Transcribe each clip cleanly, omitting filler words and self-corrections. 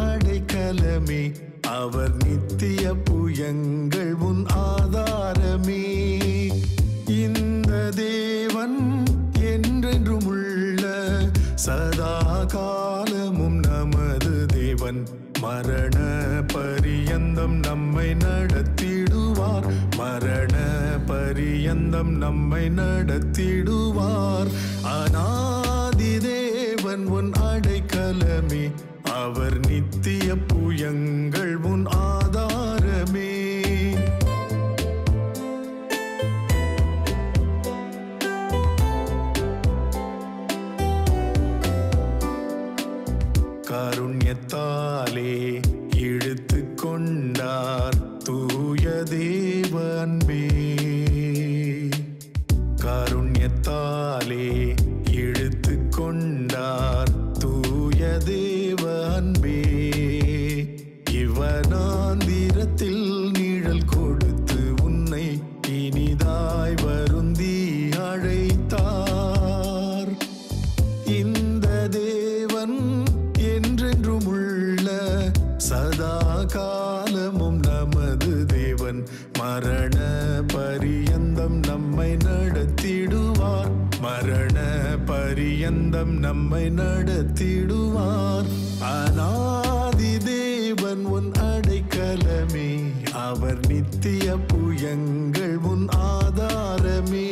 அடைக்கலமே, அவர் நித்திய புயங்கள் உன் ஆதாரமே. இந்த தேவன் என்றென்றும் உள்ள சதா காலமும் நமது தேவன். மரண பரியந்தம் நம்மை நடத்திடுவார், மரண பரியந்தம் நம்மை நடத்திடுவார். அநாதி தேவன் உன் அடைக்கலமே, அவர் நித்திய புயங்கள் உன் ஆதாரமே. கருண்யத்தாலே இழுத்து கொண்டார் தூய தேவ அன்பே, கருண்யத்தாலே இழுத்து கொண்டார் தூய தேவ அன்பே. இவனாந்திரத்தில் நிழல் கொடுத்து உன்னை இனிதாய் வருந்தி அழைத்தார். இந்த தேவன் என்றென்றும் உள்ள சதா காலமும் நமது தேவன். மரண பரியந்தம் நம்மை நடத்திடுவார், மரண பரியந்தம் நம்மை நடத்திடுவார். அநாதி தேவன் உன் அடைக்கலமே, அவர் நித்திய புயங்கள் உன் ஆதாரமே.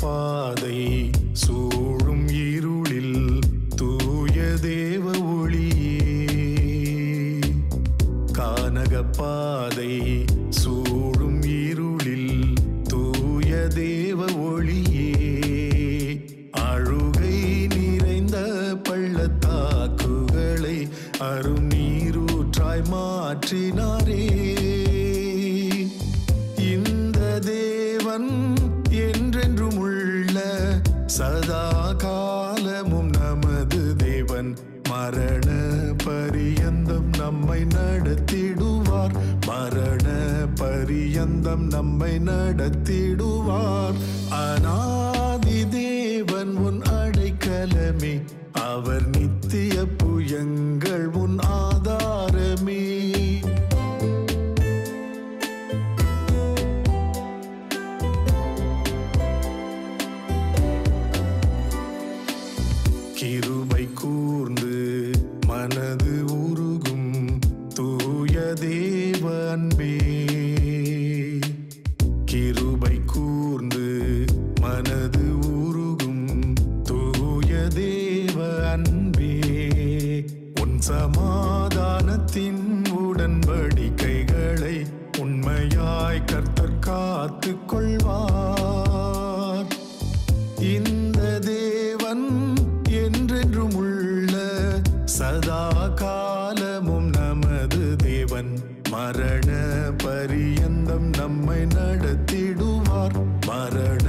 பாதை சூழும் இருளில் தூய தேவ ஒளியே, கானக பாதை சூழும் இருளில் தூய தேவ ஒளியே. அழுகை நிறைந்த பள்ளத்தாக்குகளை அரும் நீரூற்றாய் மாற்றினாரே. இந்த தேவன் என்றென்றும் உள்ள சதா காலமும் நமது தேவன். மரண பரியந்தம் நம்மை நடத்திடுவார், மரண பரியந்தம் நம்மை நடத்திடுவார். அநாதி தேவன் உன் அடைக்கலமே, அவர் நித்திய புயங்கள் உன் ஆதாரமே. கிருபை கூர்ந்து மனது உருகும் தூய தேவ அன்பே, கிருபை கூர்ந்து மனது உருகும் தூய தேவ அன்பே. உன் சமாதானத்தின் உடன்படிக்கைகளை உண்மையாய் கர்த்தர் காத்து கொள்வார். இந்த தேவன் என்றென்றும் உள்ள சதா காலமும் நமது தேவன். மரண பரியந்தம் நம்மை நடத்திடுவார், மரண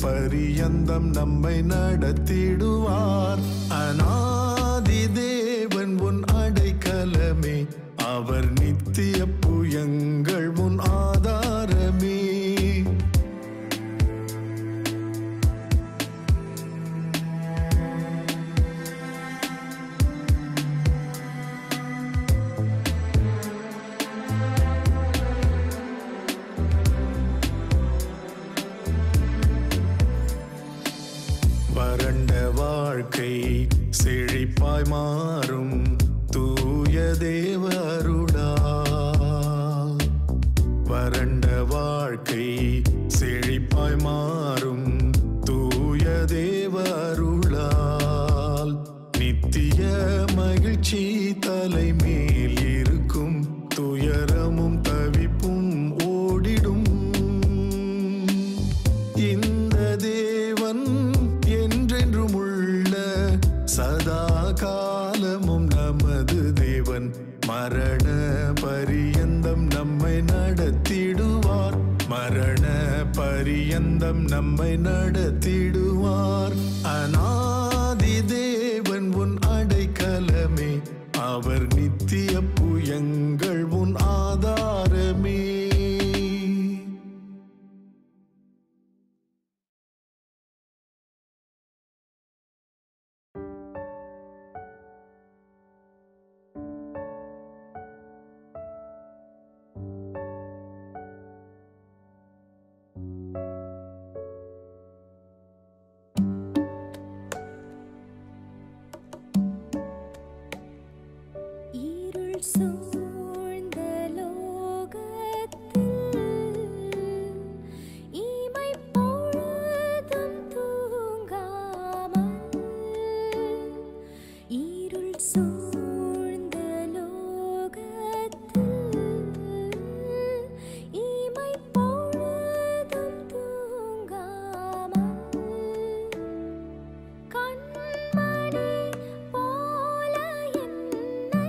பரியந்தம் நம்மை நடத்திடுவார். அநாதி தேவன் உன் அடைக்கலமே, அவர் நித்திய புயங்கள் உன் ஆதாரமே. வறண்ட வாழ்க்கை செழிப்பாய் மாறும் தூய தேவ அருளால், வறண்ட வாழ்க்கை செழிப்பாய் மாறும் தூய தேவ அருளால். நித்திய மகிழ்ச்சி தலைமேல் இருக்கும், துயரமும் தவிப்பும் ஓடிடும். இந்த தேவன் என்றென்றும் உள்ள சதா காலமும் நமது தேவன். மரண பரியந்தம் நம்மை நடத்திடுவார், மரண பரியந்தம் நம்மை நடத்திடுவார். அநாதி சூழ்ந்த லோகத்தில் இமை பொழுதும் தூங்காமல் இருள் சூழ்ந்த லோகத்தில் இமை பொழுதும் தூங்காமல் கண்மணி போல என்னை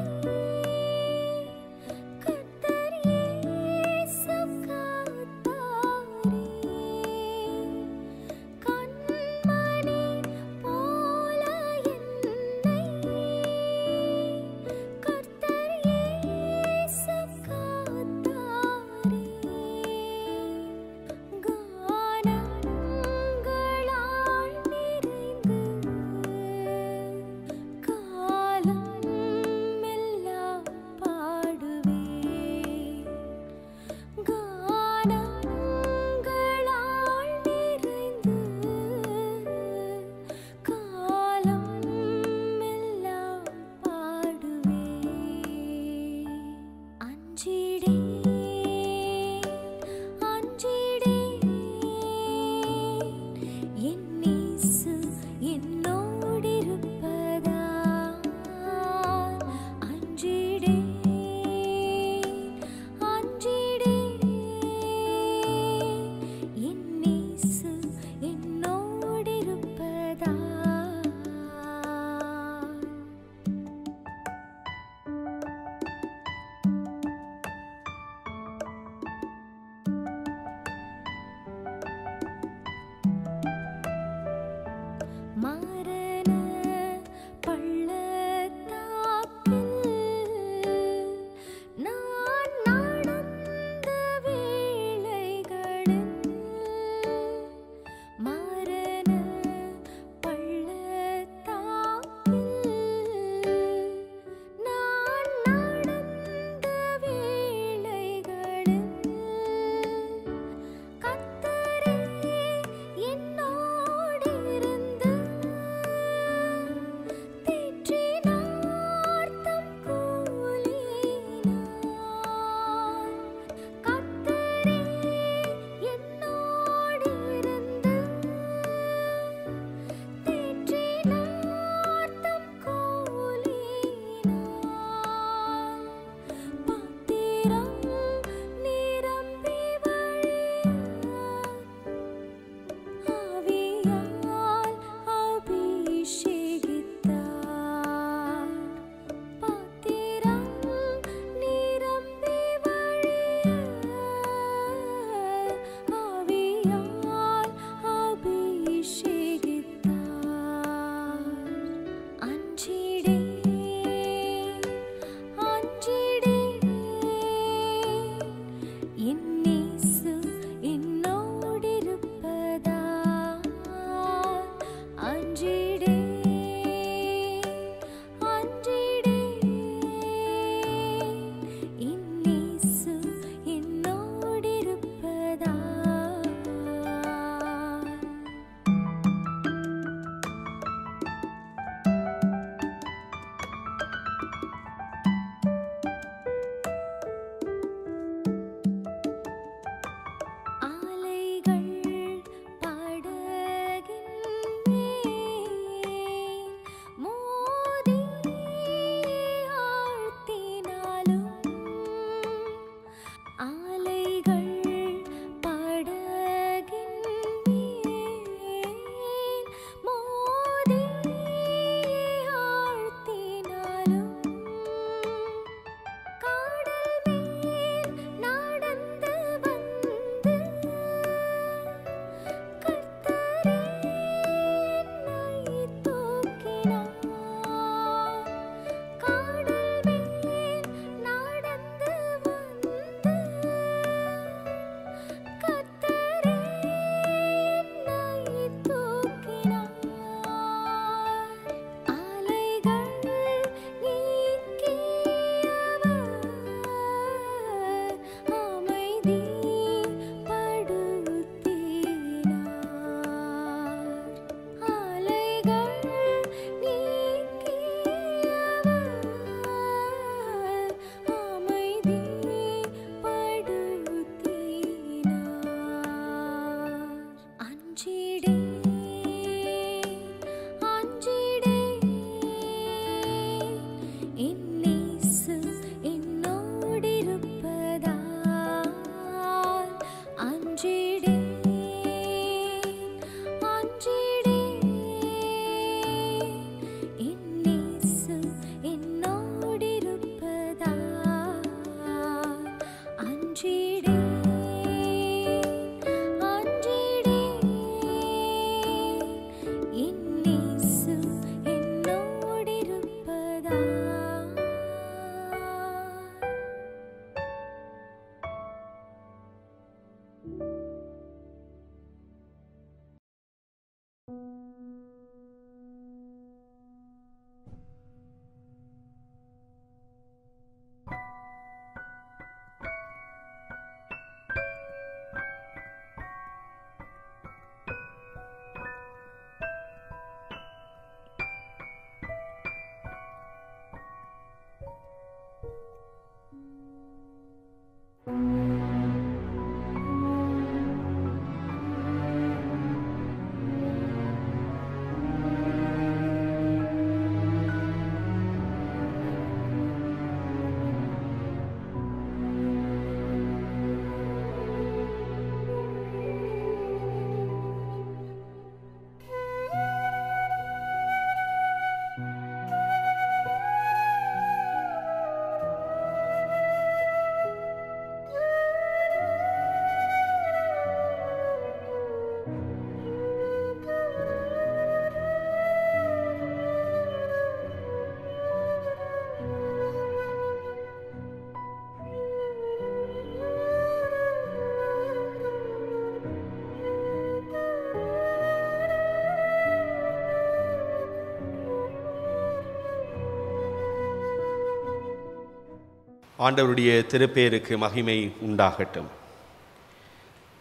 ஆண்டவருடைய திருப்பேருக்கு மகிமை உண்டாகட்டும்.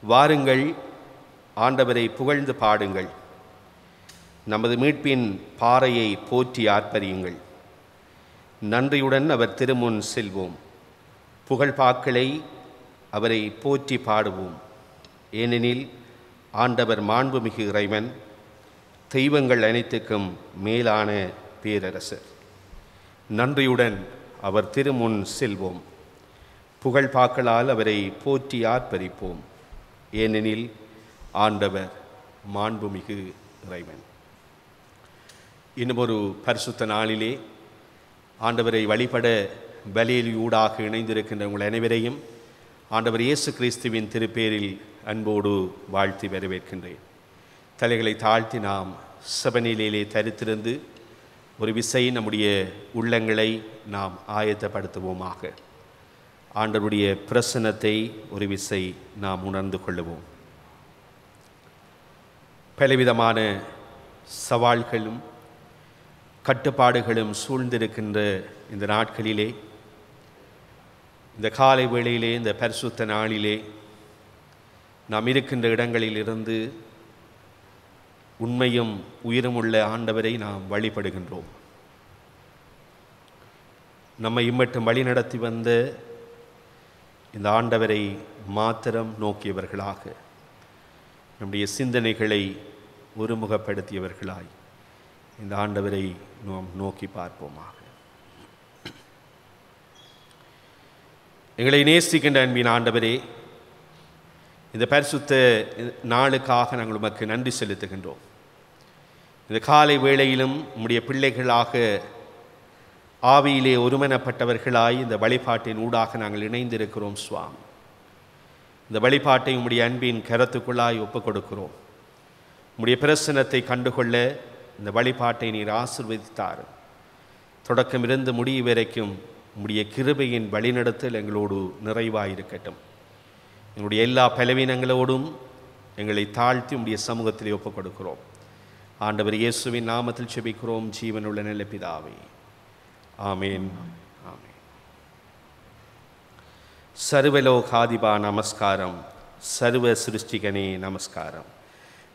வாருங்கள், ஆண்டவரை புகழ்ந்து பாடுங்கள். நமது மீட்பின் பாறையை போற்றி ஆர்ப்பரியுங்கள். நன்றியுடன் அவர் திருமுன் செல்வோம். புகழ்பாக்களை அவரை போற்றி பாடுவோம். ஏனெனில் ஆண்டவர் மாண்புமிகு இறைவன், தெய்வங்கள் அனைத்துக்கும் மேலான பேரரசர். நன்றியுடன் அவர் திருமுன் செல்வோம். புகழ்பாக்களால் அவரை போற்றி ஆர்ப்பரிப்போம். ஏனெனில் ஆண்டவர் மாண்புமிகு இறைவன். இன்னும் ஒரு பரிசுத்த நாளிலே ஆண்டவரை வழிபட பலியிலூடாக இணைந்திருக்கின்ற உங்கள் அனைவரையும் ஆண்டவர் இயேசு கிறிஸ்துவின் திருப்பேரில் அன்போடு வாழ்த்தி வரவேற்கின்றேன். தலைகளை தாழ்த்தி நாம் செபநிலையிலே தரித்திருந்து ஒரு விசை நம்முடைய உள்ளங்களை நாம் ஆயத்தப்படுத்துவோமாக. ஆண்டவருடைய பிரசன்னத்தை ஒரு விசை நாம் உணர்ந்து கொள்ளுவோம். பலவிதமான சவால்களும் கட்டுப்பாடுகளும் சூழ்ந்திருக்கின்ற இந்த நாட்களிலே, இந்த காலை வேளையிலே, இந்த பரிசுத்த நாளிலே நாம் இருக்கின்ற இடங்களிலிருந்து உண்மையும் உயிரும் உள்ள ஆண்டவரை நாம் வழிபடுகின்றோம். நம்மை இம்மட்டும் வழி நடத்தி வந்த இந்த ஆண்டவரை மாத்திரம் நோக்கியவர்களாக, நம்முடைய சிந்தனைகளை ஒருமுகப்படுத்தியவர்களாய் இந்த ஆண்டவரை நாம் நோக்கி பார்ப்போமாக. எங்களை நேசிக்கின்ற அன்பின் ஆண்டவரே, இந்த பரிசுத்த நாளுக்காக நாங்கள் உமக்கு நன்றி செலுத்துகின்றோம். இந்த காலை வேளையிலும் உம்முடைய பிள்ளைகளாக ஆவியிலே ஒருமனப்பட்டவர்களாய் இந்த வழிபாட்டின் ஊடாக நாங்கள் இணைந்திருக்கிறோம் சுவாமி. இந்த வழிபாட்டை உம்முடைய அன்பின் கரத்துக்குள்ளாய் ஒப்புக் கொடுக்கிறோம். உம்முடைய பிரசன்னத்தை கண்டுகொள்ள இந்த வழிபாட்டை நீர் ஆசீர்வதித்தார். தொடக்கமிருந்து முடிவு வரைக்கும் உம்முடைய கிருபையின் வழிநடத்தல் எங்களோடு நிறைவாயிருக்கட்டும். எங்களுடைய எல்லா பலவீனங்களோடும் எங்களை தாழ்த்தி உம்முடைய சமூகத்திலே ஒப்புக் கொடுக்கிறோம். ஆண்டவர் இயேசுவின் நாமத்தில் செபிக்கிறோம் ஜீவனுள்ள நல்ல பிதாவே, ஆமேன். ஆமேன். சர்வலோகாதிபா நமஸ்காரம், சர்வ சிருஷ்டிகனே நமஸ்காரம்.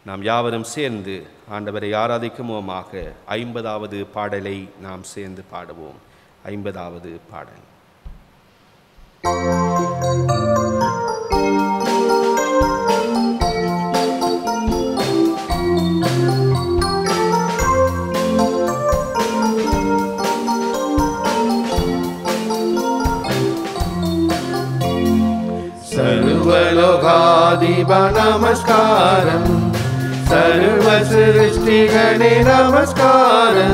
நாம் யாவரும் சேர்ந்து ஆண்டவரை ஆராதிக்குமோமாக 50வது பாடலை நாம் சேர்ந்து பாடுவோம். 50வது பாடல். सर्वलोकाधिप नमस्कारं, सर्वसृष्टिगणे नमस्कारं,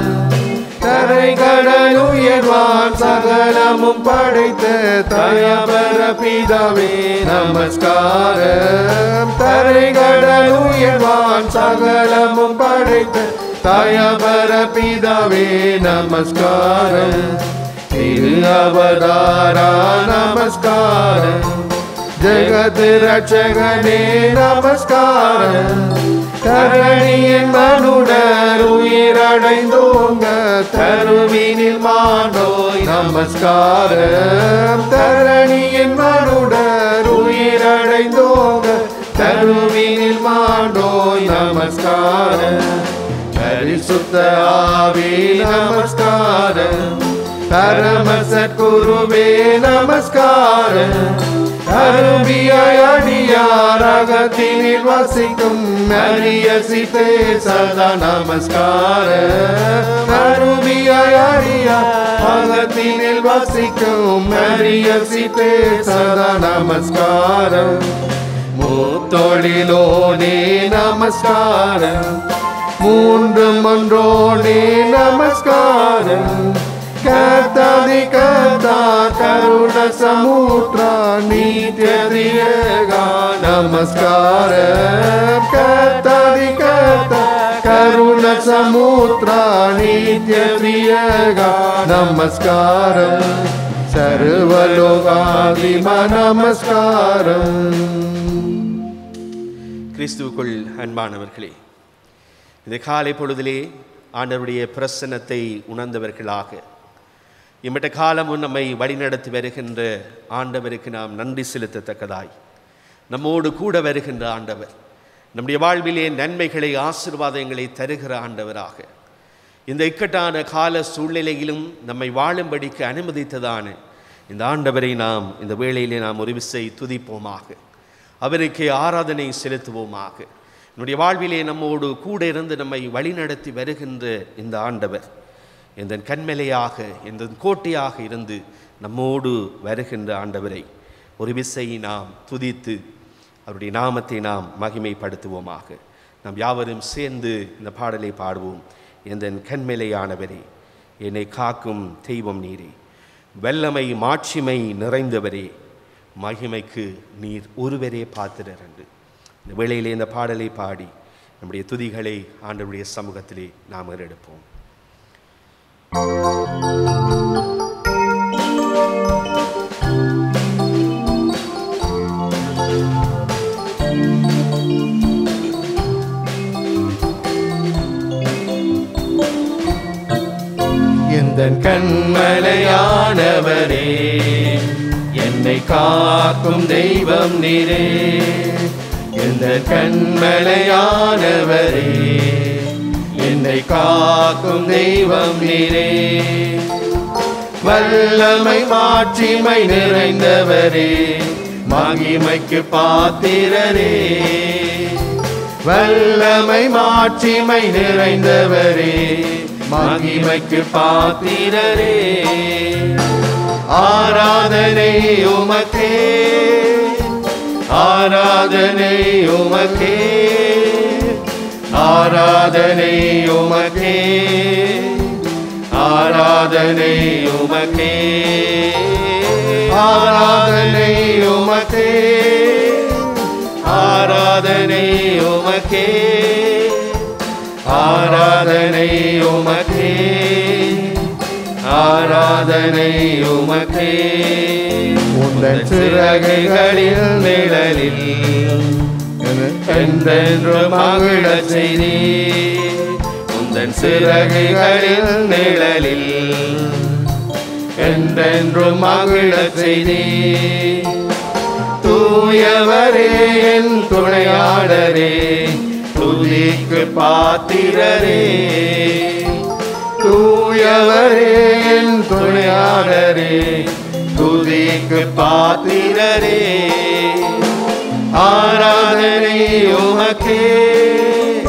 தரை கடலுயர்வான் சகலமும் படைத்த தயபர பிதாவே நமஸ்காரம். தரை கடலுயர்வான் சகலமும் படைத்த தயபர பிதாவே நமஸ்காரம். திரு அவதாரா நமஸ்காரம், ஜெகத் ரட்சகனே நமஸ்காரம். தரணியின் மனுடர் உயிரடைந்தோங்க தருவினில் மாண்டோய் நமஸ்காரம். தரணியின் மனுடர் உயிரடைந்தோங்க தருவினில் மாண்டோய் நமஸ்காரம். பரிசுத்த ஆவி நமஸ்காரம், பரம சத்குருவே நமஸ்காரம். அருவியாய் அடியார் அகத்தினில் வசிக்கும் அரிய சித்தே சதா நமஸ்காரம். அருவியாய் அடியார் அகத்தினில் வசிக்கும் அரிய சித்தே சதா நமஸ்காரம். மூத்தொழிலோனே நமஸ்காரம், மூன்று ஒன்றோனே நமஸ்காரம். கர்த்தாதி கர்த்தா கருண சமுத்ரா நித்யதியகா நமஸ்காரம். கர்த்தாதி கர்த்தா கருண சமுத்ரா நித்யதியகா நமஸ்காரம். சர்வலோகாதிப நமஸ்காரம். கிறிஸ்துவுக்குள் அன்பானவர்களே, இந்த காலை பொழுதிலே ஆண்டவருடைய பிரசன்னத்தை உணர்ந்தவர்களாக இம்மட்ட காலமும் நம்மை வழிநடத்தி வருகின்ற ஆண்டவருக்கு நாம் நன்றி செலுத்தத்தக்கதாய் நம்மோடு கூட வருகின்ற ஆண்டவர், நம்முடைய வாழ்விலே நன்மைகளை ஆசீர்வாதங்களை தருகிற ஆண்டவராக இந்த இக்கட்டான கால சூழ்நிலையிலும் நம்மை வாழும்படிக்கு அனுமதித்ததான இந்த ஆண்டவரை நாம் இந்த வேளையிலே நாம் ஒரு விசை துதிப்போமாக, அவருக்கு ஆராதனை செலுத்துவோமாக. என்னுடைய வாழ்விலே நம்மோடு கூட இருந்து நம்மை வழிநடத்தி வருகின்ற இந்த ஆண்டவர் எந்த கண்மலையாக எந்த கோட்டையாக இருந்து நம்மோடு வருகின்ற ஆண்டவரை ஒரு விசை நாம் துதித்து அவருடைய நாமத்தை நாம் மகிமைப்படுத்துவோமாக. நாம் யாவரும் சேர்ந்து இந்த பாடலை பாடுவோம். எந்த கண்மலையானவரே, என்னை காக்கும் தெய்வம் நீரே, வல்லமை மாட்சிமை நிறைந்தவரே, மகிமைக்கு நீர் ஒருவரே பாத்திரர் என்று இந்த வேளையிலே இந்த பாடலை பாடி நம்முடைய துதிகளை ஆண்டவருடைய சமூகத்திலே நாம் ஏறெடுப்போம். எந்தன் கண்மலையானவரே, என்னை காக்கும் தெய்வம் நீரே. எந்தன் கண்மலையானவரே, என்னை காக்கும் தெய்வம் நீரே. வல்லமை மாட்சிமை நிறைந்தவரே, மகிமைக்கு பாத்திரரே. வல்லமை மாட்சிமை நிறைந்தவரே, மகிமைக்கு பாத்திரரே. ஆராதனை உமக்கே, ஆராதனை உமக்கே, ஆராதனை உமக்கே, ஆராதனை உமக்கே, ஆராதனை உமக்கே, ஆராதனை உமக்கே, ஆராதனை உமக்கே, ஆராதனை உமக்கே. உந்தன் சிறகுகளில் நிழலில் என்றென்று மகிழச் செய்தீர். உந்தன் சிறகுகளில் நிழலில் என்றென்று மகிழச் செய்தீர். தூயவரே என் துணையாளரே, துதிக்கு பாத்திரரே. தூயவரே என் துணையாளரே, துதிக்கு பாத்திரரே. ஆராதனை உமக்கே.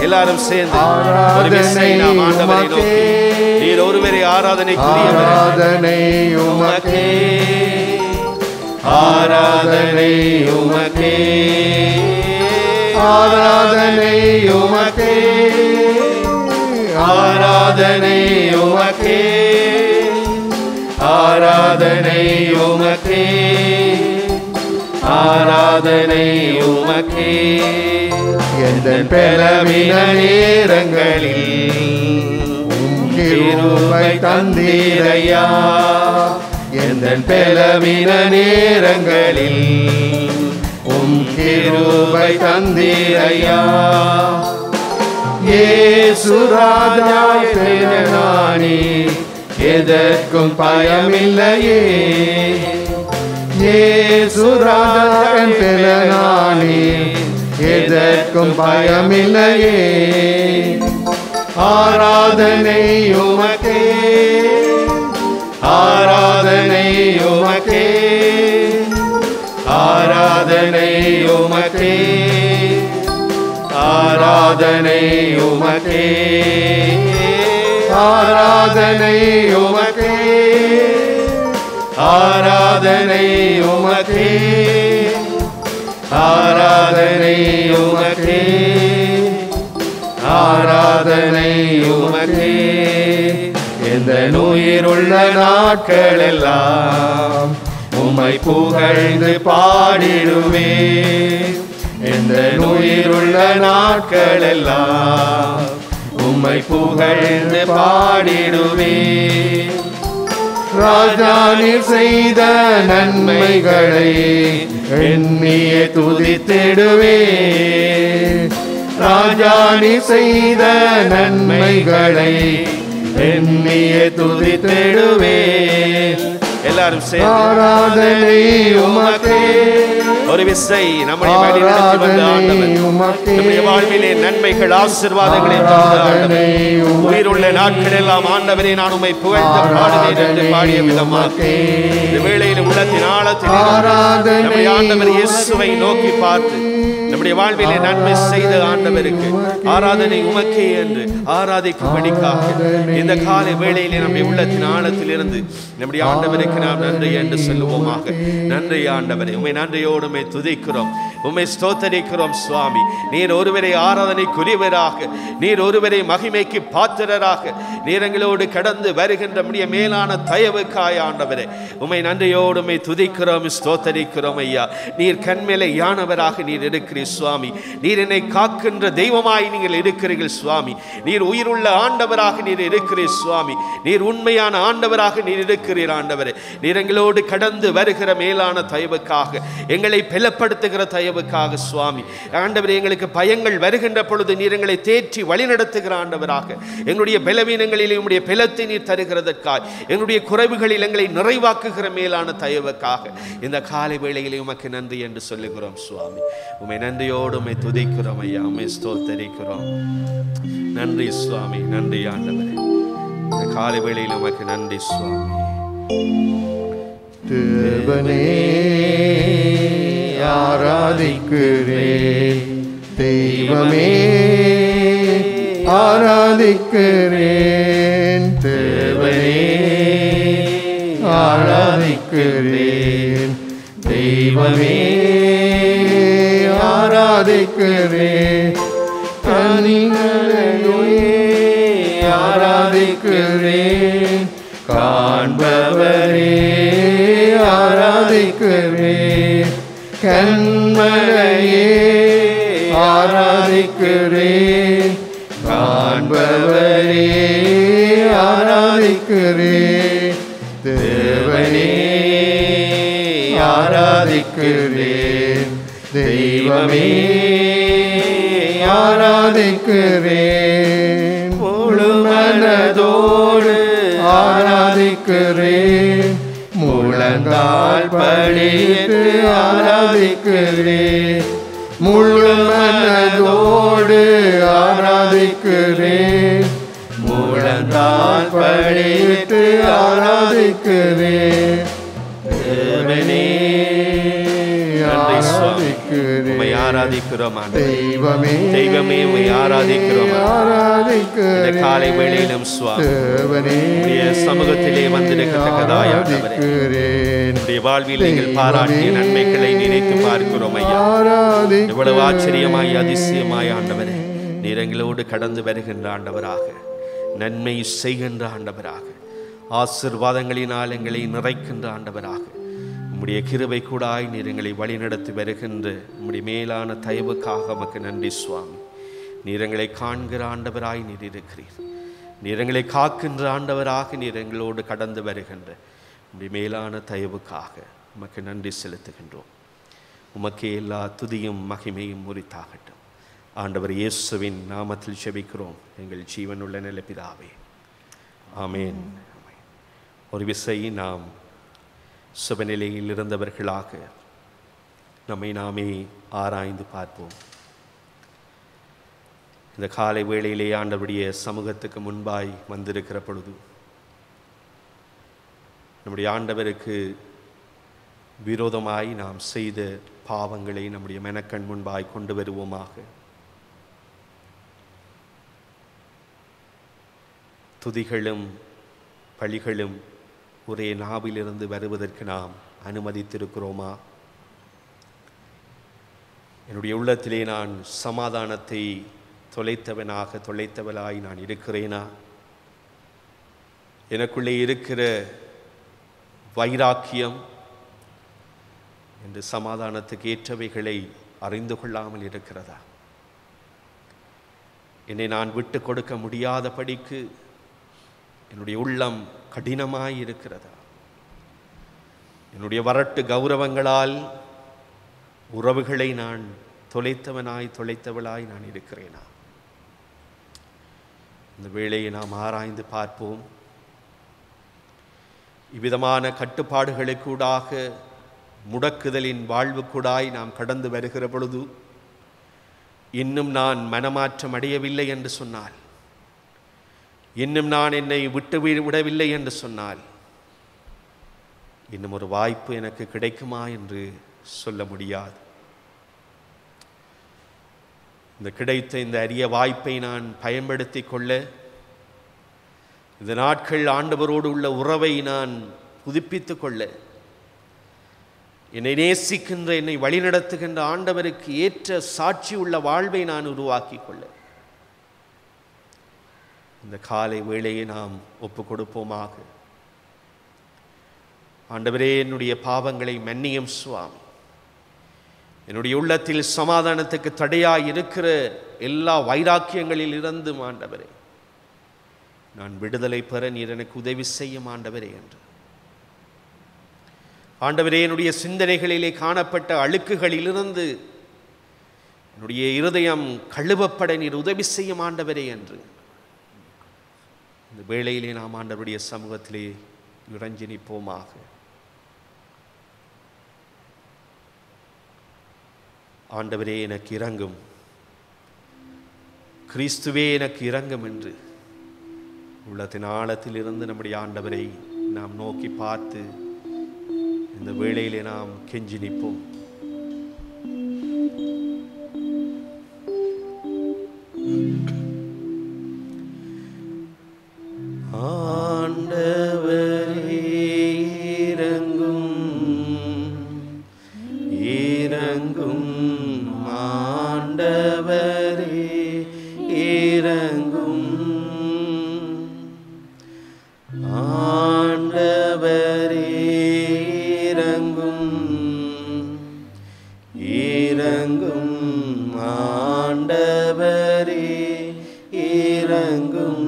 எல்லாரும் சேர்ந்து ஒரு விசை நாம் ஆண்டவரை நோக்கி, நீர் ஒருவரே ஆராதனைக்குரியவர். ஆராதனை உமக்கே, ஆராதனை உமக்கே, ஆராதனை உமக்கே, ஆராதனை உமக்கே, ஆராதனை உமக்கே, ஆராதனை உமக்கே. எந்தன் பலவீன நேரங்களில் கிருபை தந்தீரையா. எந்தன் பலவீன நேரங்களில் கிருபை தந்தீரையா. இயேசு ராஜா நானே, எதற்கும் பயமில்லையே. இயேசு ராஜா நானே, எதற்கும் பயமில்லையே. ஆராதனை உமக்கே, ஆராதனை உமக்கே, ஆராதனை உமக்கே, ஆராதனை உமக்கே, ஆராதனை உமக்கே, ஆராதனை உமக்கே, ஆராதனை உமக்கே, ஆராதனை உமக்கே. எந்த உயிருள்ள நாட்கள் எல்லாம் உம்மை புகழ்ந்து பாடிடுவே. எந்த உயிருள்ள நாட்கள் எல்லாம் உம்மை புகழ்ந்து பாடிடுவே. ராஜா நீர் செய்த நன்மைகளை எண்ணியே துதித்திடுவே. ராஜா நீர் செய்த நன்மைகளை எண்ணியே துதித்திடுவேன். எல்லாரும் சேர்ந்து ஆராதனை உமக்கே, ஒரு விசை நம்முடைய வழி நடத்தி வந்த ஆண்டவர், நம்முடைய வாழ்விலே நன்மைகள் ஆசீர்வாதங்களை தந்த ஆண்டவர், உயிருள்ள நாட்கள் எல்லாம் ஆண்டவரே நான் உம்மை புகழ்ந்து பாடுவேன் என்று பாடிய விதமாக இந்த வேளையில் உள்ளத்தின் ஆழத்தில் நம்முடைய ஆண்டவர் இயேசுவை நோக்கி பார்த்து நம்முடைய வாழ்விலே நன்மை செய்த ஆண்டவருக்கு ஆராதனை உமக்கே என்று ஆராதிக்கும்படிக்காக இந்த காலை வேளையிலே நம்முடைய உள்ளத்தின் ஆழத்தில் இருந்து நம்முடைய ஆண்டவருக்கு நாம் நன்றி என்று சொல்லுவோமாக. நன்றி ஆண்டவரே, உம்மை நன்றியோடு உம்மை துதிக்கிறோம், உம்மை ஸ்தோத்தரிக்கிறோம் சுவாமி. நீர் ஒருவரை ஆராதனைக்குரியவராக, நீர் ஒருவரை மகிமைக்கு பாத்திரராக நீர் எங்களோடு கடந்து வருகின்ற நம்முடைய மேலான தயவுக்காய் ஆண்டவரே உம்மை நன்றியோடு உம்மை துதிக்கிறோம், ஸ்தோத்தரிக்கிறோம் ஐயா. நீர் கண்மேலே யானவராக நீர் இருக்கிறீர் சுவாமி. நீர் என்னை காக்கின்ற தெய்வமாய் நீங்கள் இருக்கிறீர்கள் சுவாமி. நீர் உயிருள்ள ஆண்டவராக நீர் இருக்கிறீர் சுவாமி. நீர் உண்மையான ஆண்டவராக நீர் இருக்கிறீர் ஆண்டவரே. நீர் எங்களோடு கடந்து வருகிற மேலான தயவுக்காக, எங்களை பலப்படுத்துகிற தயவுக்காக சுவாமி ஆண்டவரே, எங்களுக்கு பயங்கள் வருகின்ற பொழுது நீர் எங்களை தேற்றி வழிநடத்துகிற ஆண்டவராக, எங்களுடைய பலவீனங்களில் உம்முடைய பலத்தை நீர் தருகிறதற்காய், எங்களுடைய குறைவுகளில் எங்களை நிறைவாக்குகிற மேலான தயவுக்காக இந்த காலை வேளையிலே உமக்கு நன்றி என்று சொல்லுகிறோம் சுவாமி. உம்மை நன்றியோடு உம்மை துதிக்கிறோம் ஐயா, உம்மை ஸ்தோத்தரிக்கிறோம். நன்றி சுவாமி, நன்றி ஆண்டவரே. இந்த காலை வேளையில் உமக்கு நன்றி சுவாமி. தேவனே ஆராதிக்கிறேன், தெய்வமே ஆராதிக்கிறேன், தேவனே ஆராதிக்கிறேன், தெய்வமே ஆராதிக்கிறேன், கனிகளையே ஆராதிக்கிறேன், காண்பவரே ஆராதிக்கிறேன், கண்மலையே ஆராதிக்கிறேன், காண்பவரே ஆராதிக்கிறேன், தேவனே ஆராதிக்கிறேன், தெய்வமே ஆராதிக்கிறேன், முழு மனதோடு ஆராதிக்கிறேன், முழங்கால் படியிட்டு ஆராதிக்கிறேன், முழு மனதோடு ஆராதிக்கிறேன், முழங்கால் படியிட்டு ஆராதிக்கிறேன், தேவனே உம்மை ஆராதிக்கிறோம் ஆண்டவரே. தெய்வமே தெய்வமே உம்மை ஆராதிக்கிறோம். இந்த காலை வேளையிலும் சுவாமி உம்முடைய சமூகத்திலே வந்திருக்கத்தக்கதாய் ஆண்டவரே, உம்முடைய வாழ்வில் நீங்கள் பாராட்டிய நன்மைகளை நினைத்து பார்க்கிறோம் ஐயா. எவ்வளவு ஆச்சரியமாய் அதிசயமாய் ஆண்டவரே, நீர் எங்களோடு கடந்து வருகின்ற ஆண்டவராக, நன்மை செய்கின்ற ஆண்டவராக, ஆசீர்வாதங்களினால் எங்களை நிறைக்கின்ற ஆண்டவராக, உம்முடைய கிருபை கூடாய் நீர் எங்களை வழிநடத்தி வருகின்ற உம்முடைய மேலான தயவுக்காக உமக்கு நன்றி சுவாமி. நீர் எங்களை காண்கிற ஆண்டவராய் நீர் இருக்கிறீர். நீர் எங்களை காக்கின்ற ஆண்டவராக நீர் எங்களோடு கடந்து வருகின்ற உம்முடைய மேலான தயவுக்காக உமக்கு நன்றி செலுத்துகின்றோம். உமக்கே எல்லா துதியும் மகிமையும் உரித்தாகட்டும். ஆண்டவர் இயேசுவின் நாமத்தில் ஜெபிக்கிறோம் எங்கள் ஜீவனுள்ள நல்ல பிதாவே, ஆமேன். ஒரு விசை நாம் சுபநிலையில் இருந்தவர்களாக நம்மை நாமே ஆராய்ந்து பார்ப்போம். இந்த காலை வேளையிலே ஆண்டவருடைய சமூகத்துக்கு முன்பாய் வந்திருக்கிற பொழுது நம்முடைய ஆண்டவருக்கு விரோதமாய் நாம் செய்த பாவங்களை நம்முடைய மெனக்கண் முன்பாய் கொண்டு வருவோமாக. துதிகளும் பழிகளும் ஒரே நாவிலிருந்து வருவதற்கு நாம் அனுமதித்திருக்கிறோமா? என்னுடைய உள்ளத்திலே நான் சமாதானத்தை தொலைத்தவளாய் நான் இருக்கிறேனா? எனக்குள்ளே இருக்கிற வைராக்கியம் என்று சமாதானத்துக்கு ஏற்றவைகளை அறிந்து கொள்ளாமல் இருக்கிறதா? என்னை நான் விட்டு கொடுக்க முடியாதபடிக்கு என்னுடைய உள்ளம் கடினமாய் இருக்கிறதா? என்னுடைய வரட்டு கௌரவங்களால் உறவுகளை நான் தொலைத்தவளாய் நான் இருக்கிறேனா? இந்த வேளையை நாம் ஆராய்ந்து பார்ப்போம். இவ்விதமான கட்டுப்பாடுகளுக்கூடாக, முடக்குதலின் வாழ்வுக்கூடாய் நாம் கடந்து வருகிற பொழுது இன்னும் நான் மனமாற்றம் அடையவில்லை என்று சொன்னால், இன்னும் நான் என்னை விட்டு விடவில்லை என்று சொன்னால், இன்னும் ஒரு வாய்ப்பு எனக்கு கிடைக்குமா என்று சொல்ல முடியாது. இந்த கிடைத்த இந்த அரிய வாய்ப்பை நான் பயன்படுத்தி கொள்ள, இந்த நாட்கள் ஆண்டவரோடு உள்ள உறவை நான் புதுப்பித்து கொள்ள, என்னை நேசிக்கின்ற, என்னை வழிநடத்துகின்ற ஆண்டவருக்கு ஏற்ற சாட்சி உள்ள வாழ்வை நான் உருவாக்கி கொள்ள இந்த காலை வேளையை நாம் ஒப்பு கொடுப்போமாக. ஆண்டவரே, என்னுடைய பாவங்களை மன்னியும் சுவாமி. என்னுடைய உள்ளத்தில் சமாதானத்துக்கு தடையாய் இருக்கிற எல்லா வைராக்கியங்களில் இருந்தும் ஆண்டவரே நான் விடுதலை பெற நீர் எனக்கு உதவி செய்யும் ஆண்டவரே என்று. ஆண்டவரே, என்னுடைய சிந்தனைகளிலே காணப்பட்ட அழுக்குகளிலிருந்து என்னுடைய இருதயம் கழுவப்பட நீர் உதவி செய்யும் ஆண்டவரே என்று இந்த வேளையிலே நாம் ஆண்டவருடைய சமூகத்திலே இறைஞ்சி நிற்போமாக. ஆண்டவரே, எனக்கு இரங்கும், கிறிஸ்துவே எனக்கு இரங்கும் என்று உள்ளத்தின் ஆழத்தில் இருந்து நம்முடைய ஆண்டவரை நாம் நோக்கி பார்த்து இந்த வேளையிலே நாம் கெஞ்சி நிற்போம். ஆண்டவரே இரங்கும், இரங்கும், ஆண்டவரே இரங்கும், ஆண்டவரே இரங்கும், இரங்கும், ஆண்டவரே இரங்கும்.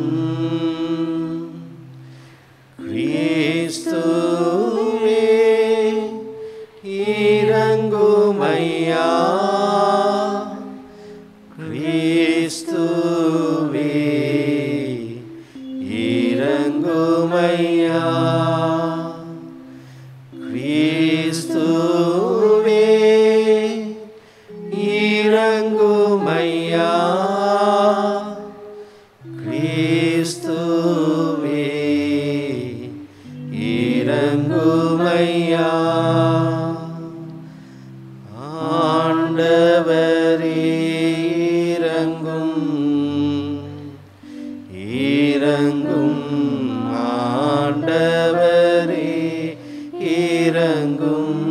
கிறிஸ்துவே இரங்கும் ஐயா, கிறிஸ்துவே இரங்கும் ஐயா, கிறிஸ்துவே இரங்கும் ஐயா, கிறிஸ்துவே இரங்கும் ஐயா. ஆண்டவரே இரங்கும், இரங்கும், ஆண்டவரே இரங்கும்,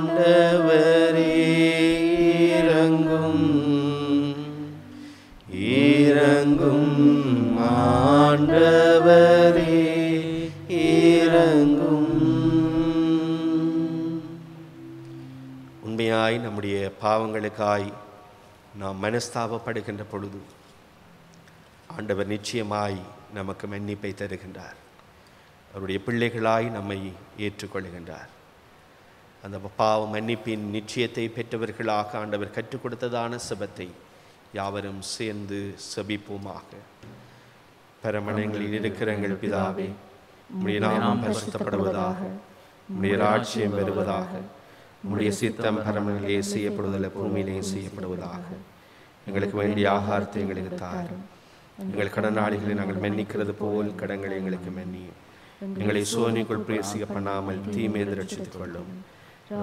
ஆண்டவரே இரங்கும், இரங்கும், ஆண்டவரே இரங்கும். உண்மையாய் நம்முடைய பாவங்களுக்காய் நாம் மனஸ்தாபப்படுகின்ற பொழுது ஆண்டவர் நிச்சயமாய் நமக்கு மன்னிப்பை தருகின்றார். அவருடைய பிள்ளைகளாய் நம்மை ஏற்றுக்கொள்கின்றார். அந்த பாவ மன்னிப்பின் நிச்சயத்தை பெற்றவர்களாக ஆண்டவர் கற்றுக் கொடுத்ததான செபத்தை யாவரும் சேர்ந்து செபிப்போமாக. பரமண்டலங்களில் இருக்கிற எங்கள் பிதாவே, உம்முடைய நாமம் பரிசுத்தப்படுவதாக, உம்முடைய ராஜ்யம் வருவதாக, உம்முடைய சித்தம் பரமண்டலிலே செய்யப்படுவதில்லை, பூமியிலே செய்யப்படுவதாக. எங்களுக்கு வேண்டிய ஆகாரத்தை எங்களுக்கு தாரும். எங்கள் கடனாளிகளை நாங்கள் மன்னிக்கிறது போல் கடன்களை எங்களுக்கு மன்னியும். எங்களை சோதனைக்குள் பிரவேசிக்க பண்ணாமல் தீமையை ரட்சித்துக் கொள்ளும்.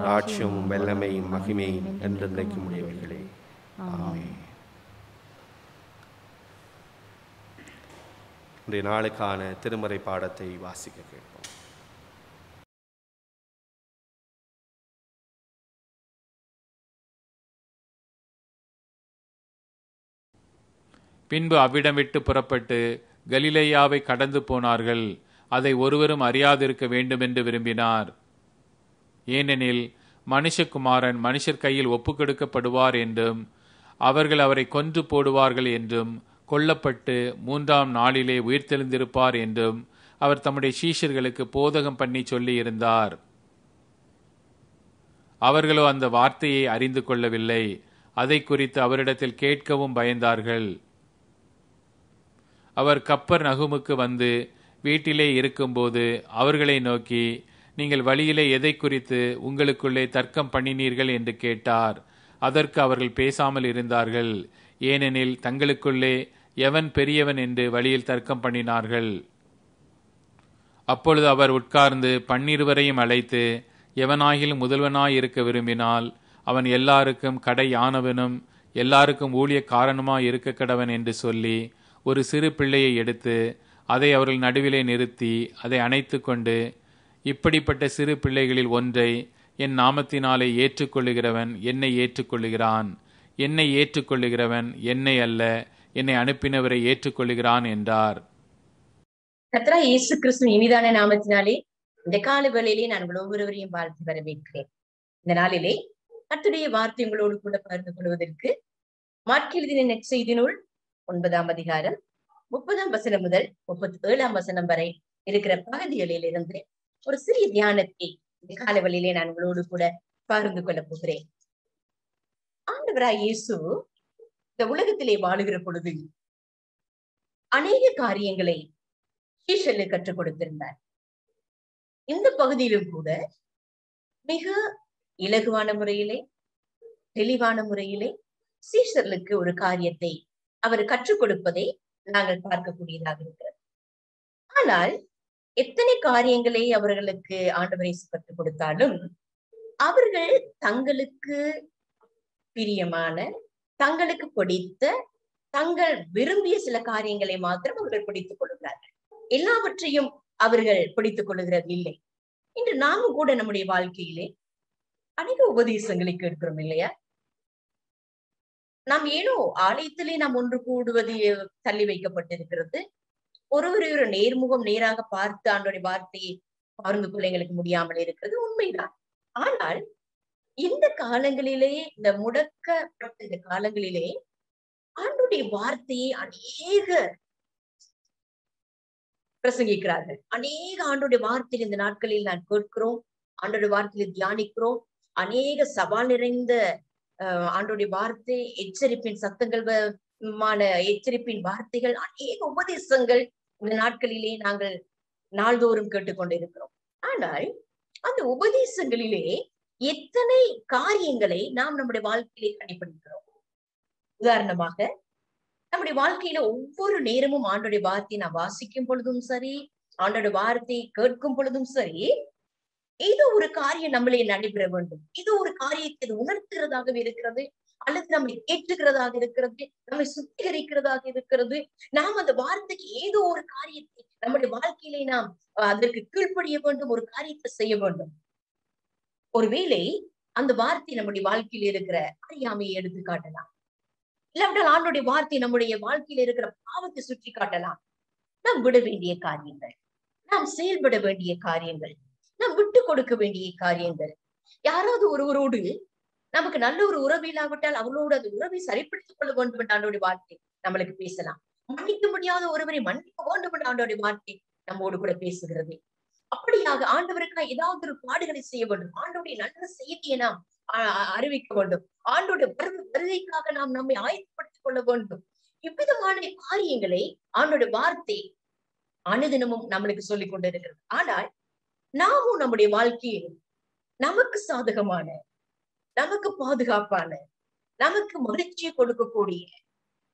ராஜ்யமும் வல்லமையும் மகிமையும் என்றென்றைக்கு முடியவைகளே. ஆமென். இன்றைய நாளுக்கான திருமறை பாடத்தை வாசிக்க கேட்போம். பின்பு அவ்விடம் விட்டு புறப்பட்டு கலிலேயாவை கடந்து போனார்கள். அதை ஒருவரும் அறியாதிருக்க வேண்டுமென்று விரும்பினார். ஏனெனில் மனுஷகுமாரன் மனுஷர் கையில் ஒப்புக்கொடுக்கப்படுவார் என்றும், அவர்கள் அவரை கொன்று போடுவார்கள் என்றும், கொல்லப்பட்டு 3ஆம் நாளிலே உயிர்த்தெழுந்திருப்பார் என்றும் அவர் தம்முடைய சீஷர்களுக்கு போதகம் பண்ணி சொல்லி இருந்தார். அவர்களோ அந்த வார்த்தையை அறிந்து கொள்ளவில்லை. அதை குறித்து அவரிடத்தில் கேட்கவும் பயந்தார்கள். அவர் கப்பர் நகுமுக்கு வந்து வீட்டிலே இருக்கும்போது அவர்களை நோக்கி, நீங்கள் வழியிலே எதை குறித்து உங்களுக்குள்ளே தர்க்கம் பண்ணினீர்கள் என்று கேட்டார். அதற்கு அவர்கள் பேசாமல் இருந்தார்கள். ஏனெனில் தங்களுக்குள்ளே எவன் பெரியவன் என்று வழியில் தர்க்கம் பண்ணினார்கள். அப்பொழுது அவர் உட்கார்ந்து 12 அழைத்து, எவனாகிலும் முதல்வனாயிருக்க விரும்பினால் அவன் எல்லாருக்கும் கடையானவனும் எல்லாருக்கும் ஊழியக்காரனுமாய் இருக்க கடவன் என்று சொல்லி, ஒரு சிறு பிள்ளையை எடுத்து அதை அவர்கள் நடுவிலே நிறுத்தி அதை அணைத்து கொண்டு, இப்படிப்பட்ட சிறு பிள்ளைகளில் ஒன்றை என் நாமத்தினாலே ஏற்றுக்கொள்ளுகிறவன் என்னை ஏற்றுக்கொள்ளுகிறான், என்னை ஏற்றுக்கொள்ளுகிறவன் என்னை அல்ல என்னை அனுப்பினவரை ஏற்றுக்கொள்ளுகிறான் என்றார். கர்த்தராகிய இயேசு கிறிஸ்துவின் இனிதான நாமத்தினாலே இந்த கால வேளையிலே நான் உங்கள் ஒவ்வொருவரையும் வாழ்த்து வரவேற்கிறேன். இந்த நாளிலே கர்த்தருடைய வார்த்தை உங்களோடு கூட பகிர்ந்து கொள்வதற்கு மாற்கு எழுதின நற்செய்தி நூல் 9ஆம் அதிகாரம் 30ஆம் வசனம் முதல் 37ஆம் வசனம் வரை இருக்கிற பகுதிகளில் இருந்து ஒரு சிறிய தியானத்தை இந்த கால வேளையிலே நான் உங்களோடு கூட பகிர்ந்து கொள்ள போகிறேன். ஆண்டவராகிய இயேசு இந்த உலகத்திலே வாழுகிற பொழுது அநேக காரியங்களை சீஷர்களுக்கு கற்றுக் கொடுத்திருந்தார். இந்த பகுதியிலும் கூட மிக இலகுவான முறையிலே, தெளிவான முறையிலே சீஷர்களுக்கு ஒரு காரியத்தை அவர் கற்றுக் கொடுப்பதை நாங்கள் பார்க்கக்கூடியதாக இருக்கிறது. ஆனால் எத்தனை காரியங்களை அவர்களுக்கு ஆண்டவர் இயேசு கற்றுக் கொடுத்தாலும் அவர்கள் தங்களுக்கு பிரியமான, தங்களுக்கு பிடித்த, தங்கள் விரும்பிய சில காரியங்களை மாத்திரம் அவர்கள் பிடித்துக் கொள்கிறார்கள். எல்லாவற்றையும் அவர்கள் பிடித்துக் கொள்ளுகிறது இல்லை. இன்று நாமும் கூட நம்முடைய வாழ்க்கையிலே அநேக உபதேசங்களை கேட்கிறோம் இல்லையா? நாம் ஏனோ ஆலயத்திலே நாம் ஒன்று கூடுவது தள்ளி வைக்கப்பட்டிருக்கிறது. ஒருவரையொரு நேர்முகம் நேராக பார்த்து ஆண்டோடைய வார்த்தையை பகிர்ந்து கொள்ள எங்களுக்கு முடியாமல் இருக்கிறது, உண்மைதான். ஆனால் இந்த காலங்களிலே, இந்த முடக்கப்பட்ட இந்த காலங்களிலே ஆண்டோடைய வார்த்தையை அநேக பிரசங்கிக்கிறார்கள். அநேக ஆண்டோடைய வார்த்தையில் இந்த நாட்களில் நான் கேட்கிறோம், ஆண்டோடைய வார்த்தையில் தியானிக்கிறோம். அநேக சவால் நிறைந்த ஆண்டோடைய வார்த்தை, எச்சரிப்பின் சத்தங்கள், எச்சரிப்பின் வார்த்தைகள், அநேக உபதேசங்கள் இந்த நாட்களிலே நாங்கள் நாள்தோறும் கேட்டுக்கொண்டிருக்கிறோம். ஆனால் அந்த உபதேசங்களிலே எத்தனை காரியங்களை நாம் நம்முடைய வாழ்க்கையிலே கடைபிடிக்கிறோம்? உதாரணமாக, நம்முடைய வாழ்க்கையில ஒவ்வொரு நேரமும் ஆண்டோடைய வார்த்தையை நாம் வாசிக்கும் பொழுதும் சரி, ஆண்டோடைய வார்த்தையை கேட்கும் பொழுதும் சரி, ஏதோ ஒரு காரியம் நம்மளே நடைபெற வேண்டும். இது ஒரு காரியத்தை உணர்த்துகிறதாக இருக்கிறது, அல்லது நம்மை ஏற்றுகிறதாக இருக்கிறது, நம்மை சுத்திகரிக்கிறதாக இருக்கிறது. நாம் அந்த வார்த்தைக்கு ஏதோ ஒரு காரியத்தை நம்முடைய வாழ்க்கையிலே நாம் அதற்கு கீழ்ப்படிய வேண்டும், ஒரு காரியத்தை செய்ய வேண்டும். ஒருவேளை அந்த வார்த்தை நம்முடைய வாழ்க்கையில் இருக்கிற அறியாமையை எடுத்து காட்டலாம், இல்லாவிட்டால் ஆண்டோடைய வார்த்தை நம்முடைய வாழ்க்கையில இருக்கிற பாவத்தை சுற்றி காட்டலாம். நாம் விட வேண்டிய காரியங்கள், நாம் செயல்பட வேண்டிய காரியங்கள், நாம் விட்டு கொடுக்க வேண்டிய காரியங்கள். யாராவது ஒருவரோடு நமக்கு நல்ல ஒரு உறவு இல்லாவிட்டால் அவர்களோடு அந்த உறவை சரிப்படுத்திக் கொள்ள வேண்டும் என்ற ஆண்டோடைய வார்த்தை நம்மளுக்கு பேசலாம். மன்னிக்க முடியாத ஒருவரை மன்னிக்க வேண்டும் என்ற ஆண்டோடைய வார்த்தை நம்மோடு கூட பேசுகிறது. அப்படியாக ஆண்டவருக்காக ஏதாவது ஒரு பாடுகளை செய்ய வேண்டும், ஆண்டோடைய நல்ல செய்தியை நாம் அறிவிக்க வேண்டும், ஆண்டோட வருகைக்காக நாம் நம்மை ஆயத்தப்படுத்திக் கொள்ள வேண்டும். இவ்விதமான காரியங்களை ஆண்டோட வார்த்தை அனுதினமும் நம்மளுக்கு சொல்லிக் கொண்டிருக்கிறது. ஆனால் நாமும் நம்முடைய வாழ்க்கையில் நமக்கு சாதகமான, நமக்கு பாதுகாப்பான, நமக்கு மகிழ்ச்சியை கொடுக்கக்கூடிய,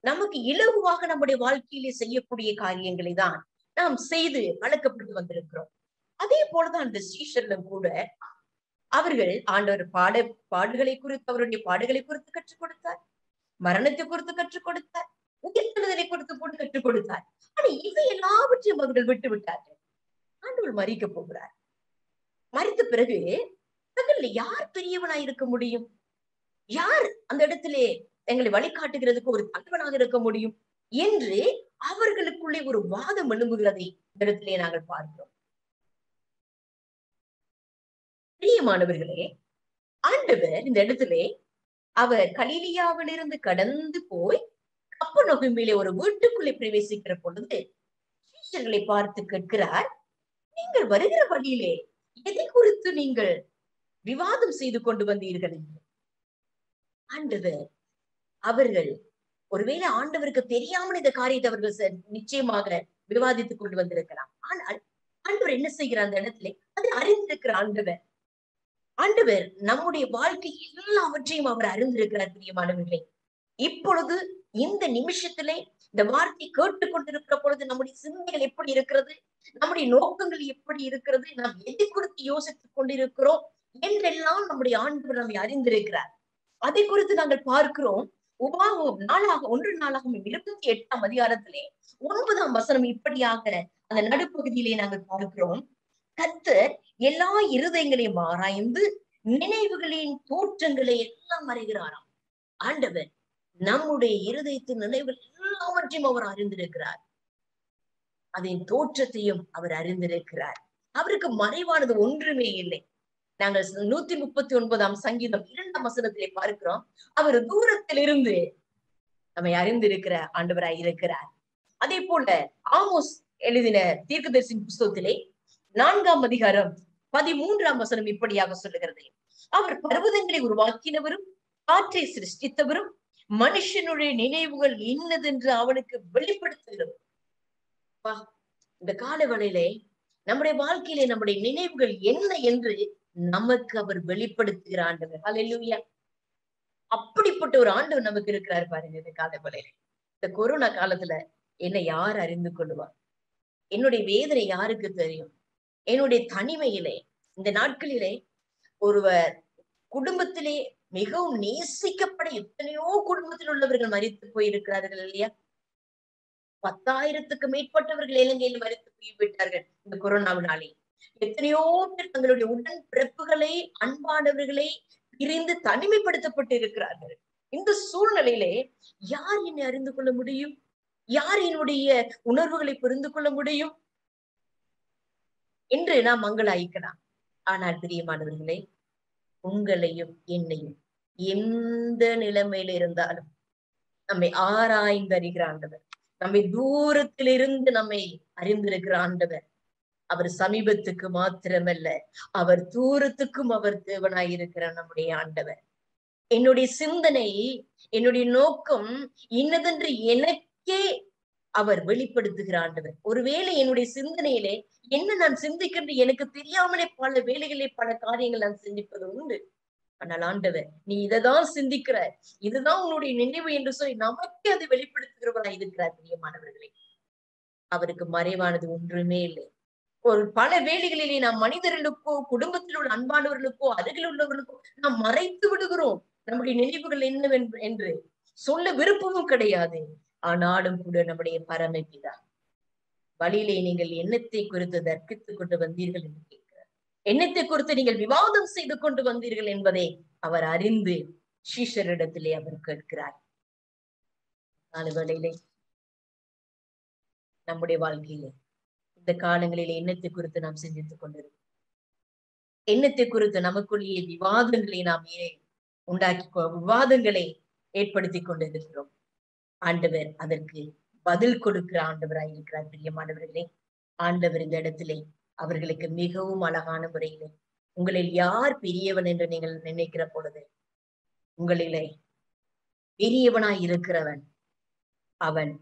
நமக்கு இலகுவாக நம்முடைய வாழ்க்கையிலே செய்யக்கூடிய காரியங்களை தான் நாம் செய்து வளர்க்கப்பட்டு வந்திருக்கிறோம். அதே போலதான் அந்த சீஷர்களும் கூட அவர்கள் ஆண்டவர் பாடுகளை குறித்து, அவருடைய பாடுகளை குறித்து கற்றுக் கொடுத்தார், மரணத்தை குறித்து கற்றுக் கொடுத்தார், உயிர்த்தெழுதலை குறித்து போட்டு கற்றுக் கொடுத்தார். ஆனா இவை எல்லாவற்றையும் அவர்கள் விட்டு விட்டார்கள். ஆண்டவர் மரிக்க போகிறார். மரித்த பிறகு தங்களில் யார் பெரியவனாய் இருக்க முடியும்? யார் அந்த இடத்திலே எங்களை வழிகாட்டுகிறதுக்கு ஒரு தலைவனாக இருக்க முடியும் என்று அவர்களுக்குள்ளே ஒரு வாதம் எழும்புகிறதை இந்த இடத்திலே நாங்கள் பார்க்கிறோம். பிரியமானவர்களே, ஆண்டவர் இந்த இடத்திலே அவர் கலிலியாவிலிருந்து கடந்து போய் கப்பர்நகூமிலே ஒரு வீட்டுக்குள்ளே பிரவேசிக்கிற பொழுது சீஷர்களை பார்த்து கேட்கிறார், நீங்கள் வருகிற வழியிலே எதை குறித்து நீங்கள் விவாதம் செய்து கொண்டு வந்தீர்கள் என்று. ஆண்டவர் அவர்கள் ஒருவேளை ஆண்டவருக்கு தெரியாமல் இந்த காரியத்தை அவர்கள் நிச்சயமாக விவாதித்துக் கொண்டு வந்திருக்கலாம். ஆனால் ஆண்டவர் என்ன செய்கிறார் அந்த இடத்துல? அதை அறிந்திருக்கிற ஆண்டவர். ஆண்டவர் நம்முடைய வாழ்க்கை எல்லாவற்றையும் அவர் அறிந்திருக்கிறார் பிரியமானவர்களே. இப்பொழுது இந்த நிமிஷத்திலே இந்த வார்த்தை கேட்டுக்கொண்டிருக்கிற பொழுது நம்முடைய சிந்தனைகள் எப்படி இருக்கிறது, நம்முடைய நோக்கங்கள் எப்படி இருக்கிறது, நாம் எதை குறித்து யோசித்துக் கொண்டிருக்கிறோம் என்றெல்லாம் நம்முடைய ஆண்டவர் நம்மை அறிந்திருக்கிறார். அதை குறித்து நாங்கள் பார்க்கிறோம். உபாகமம் 1 நாளாகமம் 28ஆம் அதிகாரத்திலே 9ஆம் வசனம் இப்படியாக அந்த நடுப்பகுதியிலே நாங்கள் பார்க்கிறோம். கர்த்தர் எல்லா இருதயங்களையும் ஆராய்ந்து நினைவுகளின் தோற்றங்களை எல்லாம் அறிகிறாராம். ஆண்டவர் நம்முடைய இருதயத்தின் நினைவுகள் எல்லாவற்றையும் அவர் அறிந்திருக்கிறார். அதன் தோற்றத்தையும் அவர் அறிந்திருக்கிறார். அவருக்கு மறைவானது ஒன்றுமே இல்லை. நாங்கள் 139ஆம் சங்கீதம் 2ஆம் வசனத்திலே பார்க்கிறோம். அவர் தூரத்திலிருந்து நம்மை அறிந்திருக்கிற ஆண்டவராய் இருக்கிறார். அதே போல ஆமோஸ் எழுதின தீர்க்கதரிசியின் புஸ்தகத்திலே 4ஆம் அதிகாரம் 13ஆம் வசனம் இப்படியாக சொல்லுகிறது. அவர் பர்வதங்களை உருவாக்கினவரும் காற்றை சிருஷ்டித்தவரும் மனுஷனுடைய நினைவுகள் இன்னதென்று அவனுக்கு வெளிப்படுத்துகிறவர். இந்த காலவெளியிலே நம்முடைய வாழ்க்கையிலே நம்முடைய நினைவுகள் என்ன என்று நமக்கு அவர் வெளிப்படுத்துகிற ஆண்டவர். ஹல்லேலூயா. அப்படிப்பட்ட ஒரு ஆண்டவர் நமக்கு இருக்கிறார் பாருங்க. இந்த காலவெளியில இந்த கொரோனா காலத்துல என்னை யார் அறிந்து கொள்வார்? என்னுடைய வேதனை யாருக்கு தெரியும்? என்னுடைய தனிமையிலே இந்த நாட்களிலே ஒருவர் குடும்பத்திலே மிகவும் நேசிக்கப்பட எத்தனையோ குடும்பத்தில் உள்ளவர்கள் மரித்து போயிருக்கிறார்கள் இல்லையா? 10,000க்கு மேற்பட்டவர்கள் இலங்கையில் மரித்து போய்விட்டார்கள் இந்த கொரோனாவினாலே. எத்தனையோ பேர் தங்களுடைய உடன் பிறப்புகளை, அன்பானவர்களை பிரிந்து தனிமைப்படுத்தப்பட்டு இருக்கிறார்கள். இந்த சூழ்நிலையிலே யார் என்னை அறிந்து கொள்ள முடியும்? யார் என்னுடைய உணர்வுகளை புரிந்து கொள்ள முடியும் என்று நாம் மங்களாய்க்கலாம். ஆனால் பிரியமானவர்களே, உங்களையும் என்னையும் எந்த நிலைமையில இருந்தாலும் நம்மை ஆராய்ந்து அறிகிற ஆண்டவர், நம்மை தூரத்திலிருந்து நம்மை அறிந்திருக்கிற ஆண்டவர். அவர் சமீபத்துக்கு மாத்திரமல்ல, அவர் தூரத்துக்கும் அவர் தேவனாயிருக்கிற நம்முடைய ஆண்டவர். என்னுடைய சிந்தனை, என்னுடைய நோக்கம் இன்னதென்று எனக்கே அவர் வெளிப்படுத்துகிற ஆண்டவர். ஒருவேளை என்னுடைய சிந்தனையிலே என்ன நான் சிந்திக்கிறது எனக்கு தெரியாமலே பல வேலைகளே பல காரியங்கள் நான் சிந்திப்பது உண்டு. ஆனால் ஆண்டவர், நீ இதைதான் சிந்திக்கிற, இதுதான் உன்னுடைய நினைவு என்று சொல்லி நமக்கே அதை வெளிப்படுத்துகிறவராய் இருக்கிறார். பிரியமானவர்களே, அவருக்கு மறைவானது ஒன்றுமே இல்லை. ஒரு பல வேலைகளிலே நாம் மனிதர்களுக்கோ, குடும்பத்தில் உள்ள அன்பானவர்களுக்கோ, அருகில் உள்ளவர்களுக்கோ நாம் மறைத்து விடுகிறோம் நம்முடைய நினைவுகள் என்னவென்று என்று சொல்ல விருப்பமும் கிடையாது. ஆனாலும் கூட நம்முடைய பரமபிதா, வழியிலே நீங்கள் எண்ணத்தை குறித்து தர்க்கித்துக் கொண்டு வந்தீர்கள் என்று கேட்கிறார். எண்ணத்தை குறித்து நீங்கள் விவாதம் செய்து கொண்டு வந்தீர்கள் என்பதை அவர் அறிந்து சீஷரிடத்திலே அவர் கேட்கிறார். வேளையிலே நம்முடைய வாழ்க்கையிலே இந்த காலங்களிலே எண்ணத்தை குறித்து நாம் சிந்தித்துக் கொண்டிருக்கிறோம். எண்ணத்தை குறித்து நமக்குள்ளேயே விவாதங்களை நாம் விவாதங்களை ஏற்படுத்தி கொண்டிருக்கிறோம். ஆண்டவர் அதற்கு பதில் கொடுக்கிற ஆண்டவராய் இருக்கிறார். பிரியமானவர்களே, ஆண்டவர் இந்த இடத்திலே அவர்களுக்கு மிகவும் அழகான முறையிலே, உங்களில் யார் பெரியவன் என்று நீங்கள் நினைக்கிற பொழுது, உங்களிலே பெரியவனாய் இருக்கிறவன் அவன்